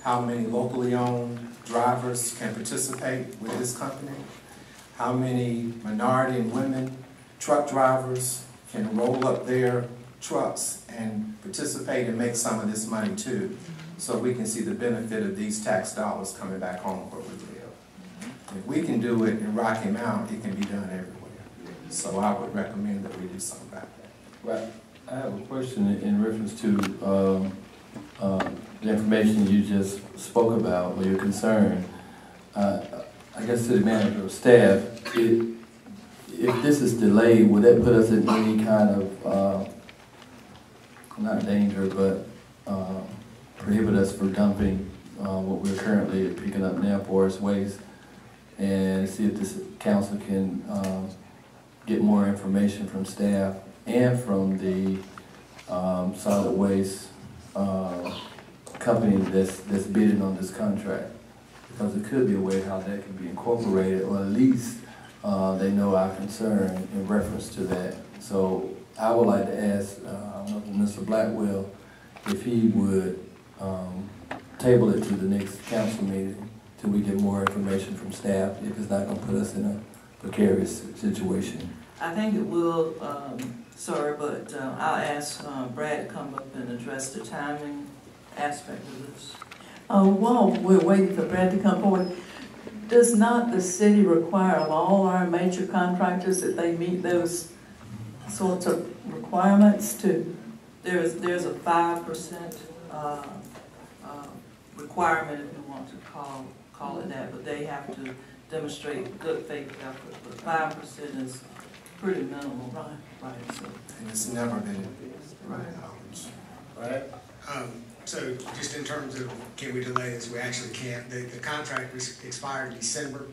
P: How many locally owned drivers can participate with this company? How many minority and women truck drivers can roll up their trucks and participate and make some of this money too, so we can see the benefit of these tax dollars coming back home where we live. If we can do it in Rocky Mount, it can be done everywhere. So I would recommend that we do something about that.
H: Right. I have a question in reference to the information you just spoke about, or your concern. I guess to the manager of staff, if this is delayed, would that put us in any kind of, not danger, but prohibit us from dumping what we're currently picking up now for us waste, and see if this council can get more information from staff and from the solid waste company that's bidding on this contract, because it could be a way how that can be incorporated, or at least they know our concern in reference to that. So I would like to ask Mr. Blackwell if he would table it to the next council meeting till we get more information from staff, if it's not going to put us in a precarious situation.
U: I think it will, sir, but I'll ask Brad to come up and address the timing aspect of this.
M: While we're waiting for Brad to come forward, does not the city require of all our major contractors that they meet those sorts of requirements too?
U: There's a 5% requirement, if you want to call it that, but they have to demonstrate good faith effort. But 5% is pretty minimal, right? So.
P: And it's never been
A: Right.
J: So just in terms of can we delay this, we actually can't. The contract expired in December.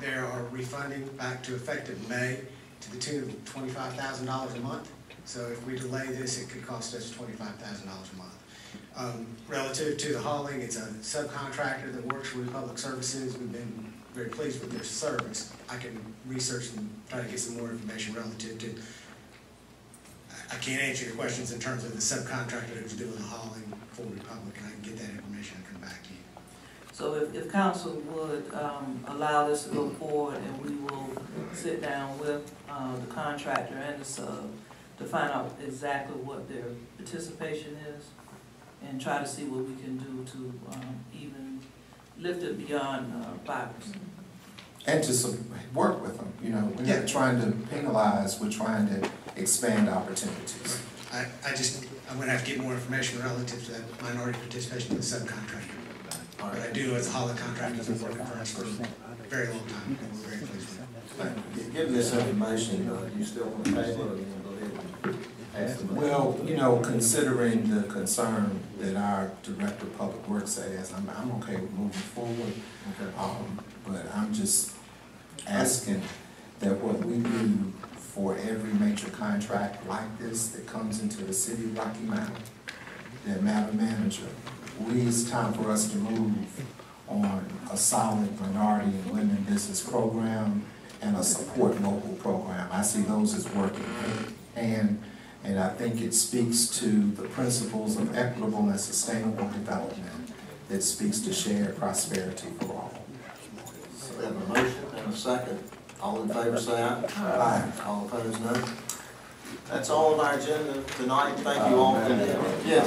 J: They are refunding back to effective May to the tune of $25,000 a month. So if we delay this, it could cost us $25,000 a month. Relative to the hauling, it's a subcontractor that works for Republic Services. We've been very pleased with their service. I can research and try to get some more information relative to. I can't answer your questions in terms of the subcontractor who's doing the hauling for Republic, and I can get that information and come back to you.
U: So if council would allow this to go forward, and we will sit down with the contractor and the sub to find out exactly what their participation is, and try to see what we can do to even lift it beyond 5%.
P: And to work with them, you know, we're not trying to penalize, we're trying to expand opportunities.
J: I'm going to have to get more information relative to that minority participation of the subcontractor. But I do, as a hauling contractor, has been working for us for a very long time, and we're very pleased with that.
A: Given this information, you still want to table it, or you want to go ahead and ask them?
P: Well, you know, considering the concern that our Director of Public Works has, I'm okay with moving forward. Okay. But I'm just asking that what we do for every major contract like this that comes into the city of Rocky Mount, that Madam Manager, it's time for us to move on a solid minority and women business program and a support local program. I see those as working hand, and I think it speaks to the principles of equitable and sustainable development that speaks to shared prosperity for all.
A: We have a motion and a second. All in favor say aye. Aye. All opposed no. That's all of our agenda tonight. Thank you all for that. Yes.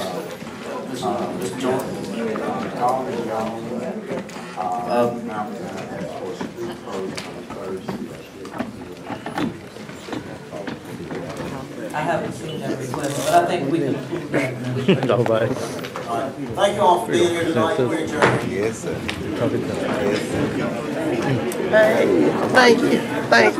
A: Mr. Jordan.
U: I haven't seen that request, but I think we can approve that.
A: Nobody. Thank you all for being here tonight. We adjourn.
D: Yes, sir.
A: Yes, sir.
D: Hey, thank you. Thanks.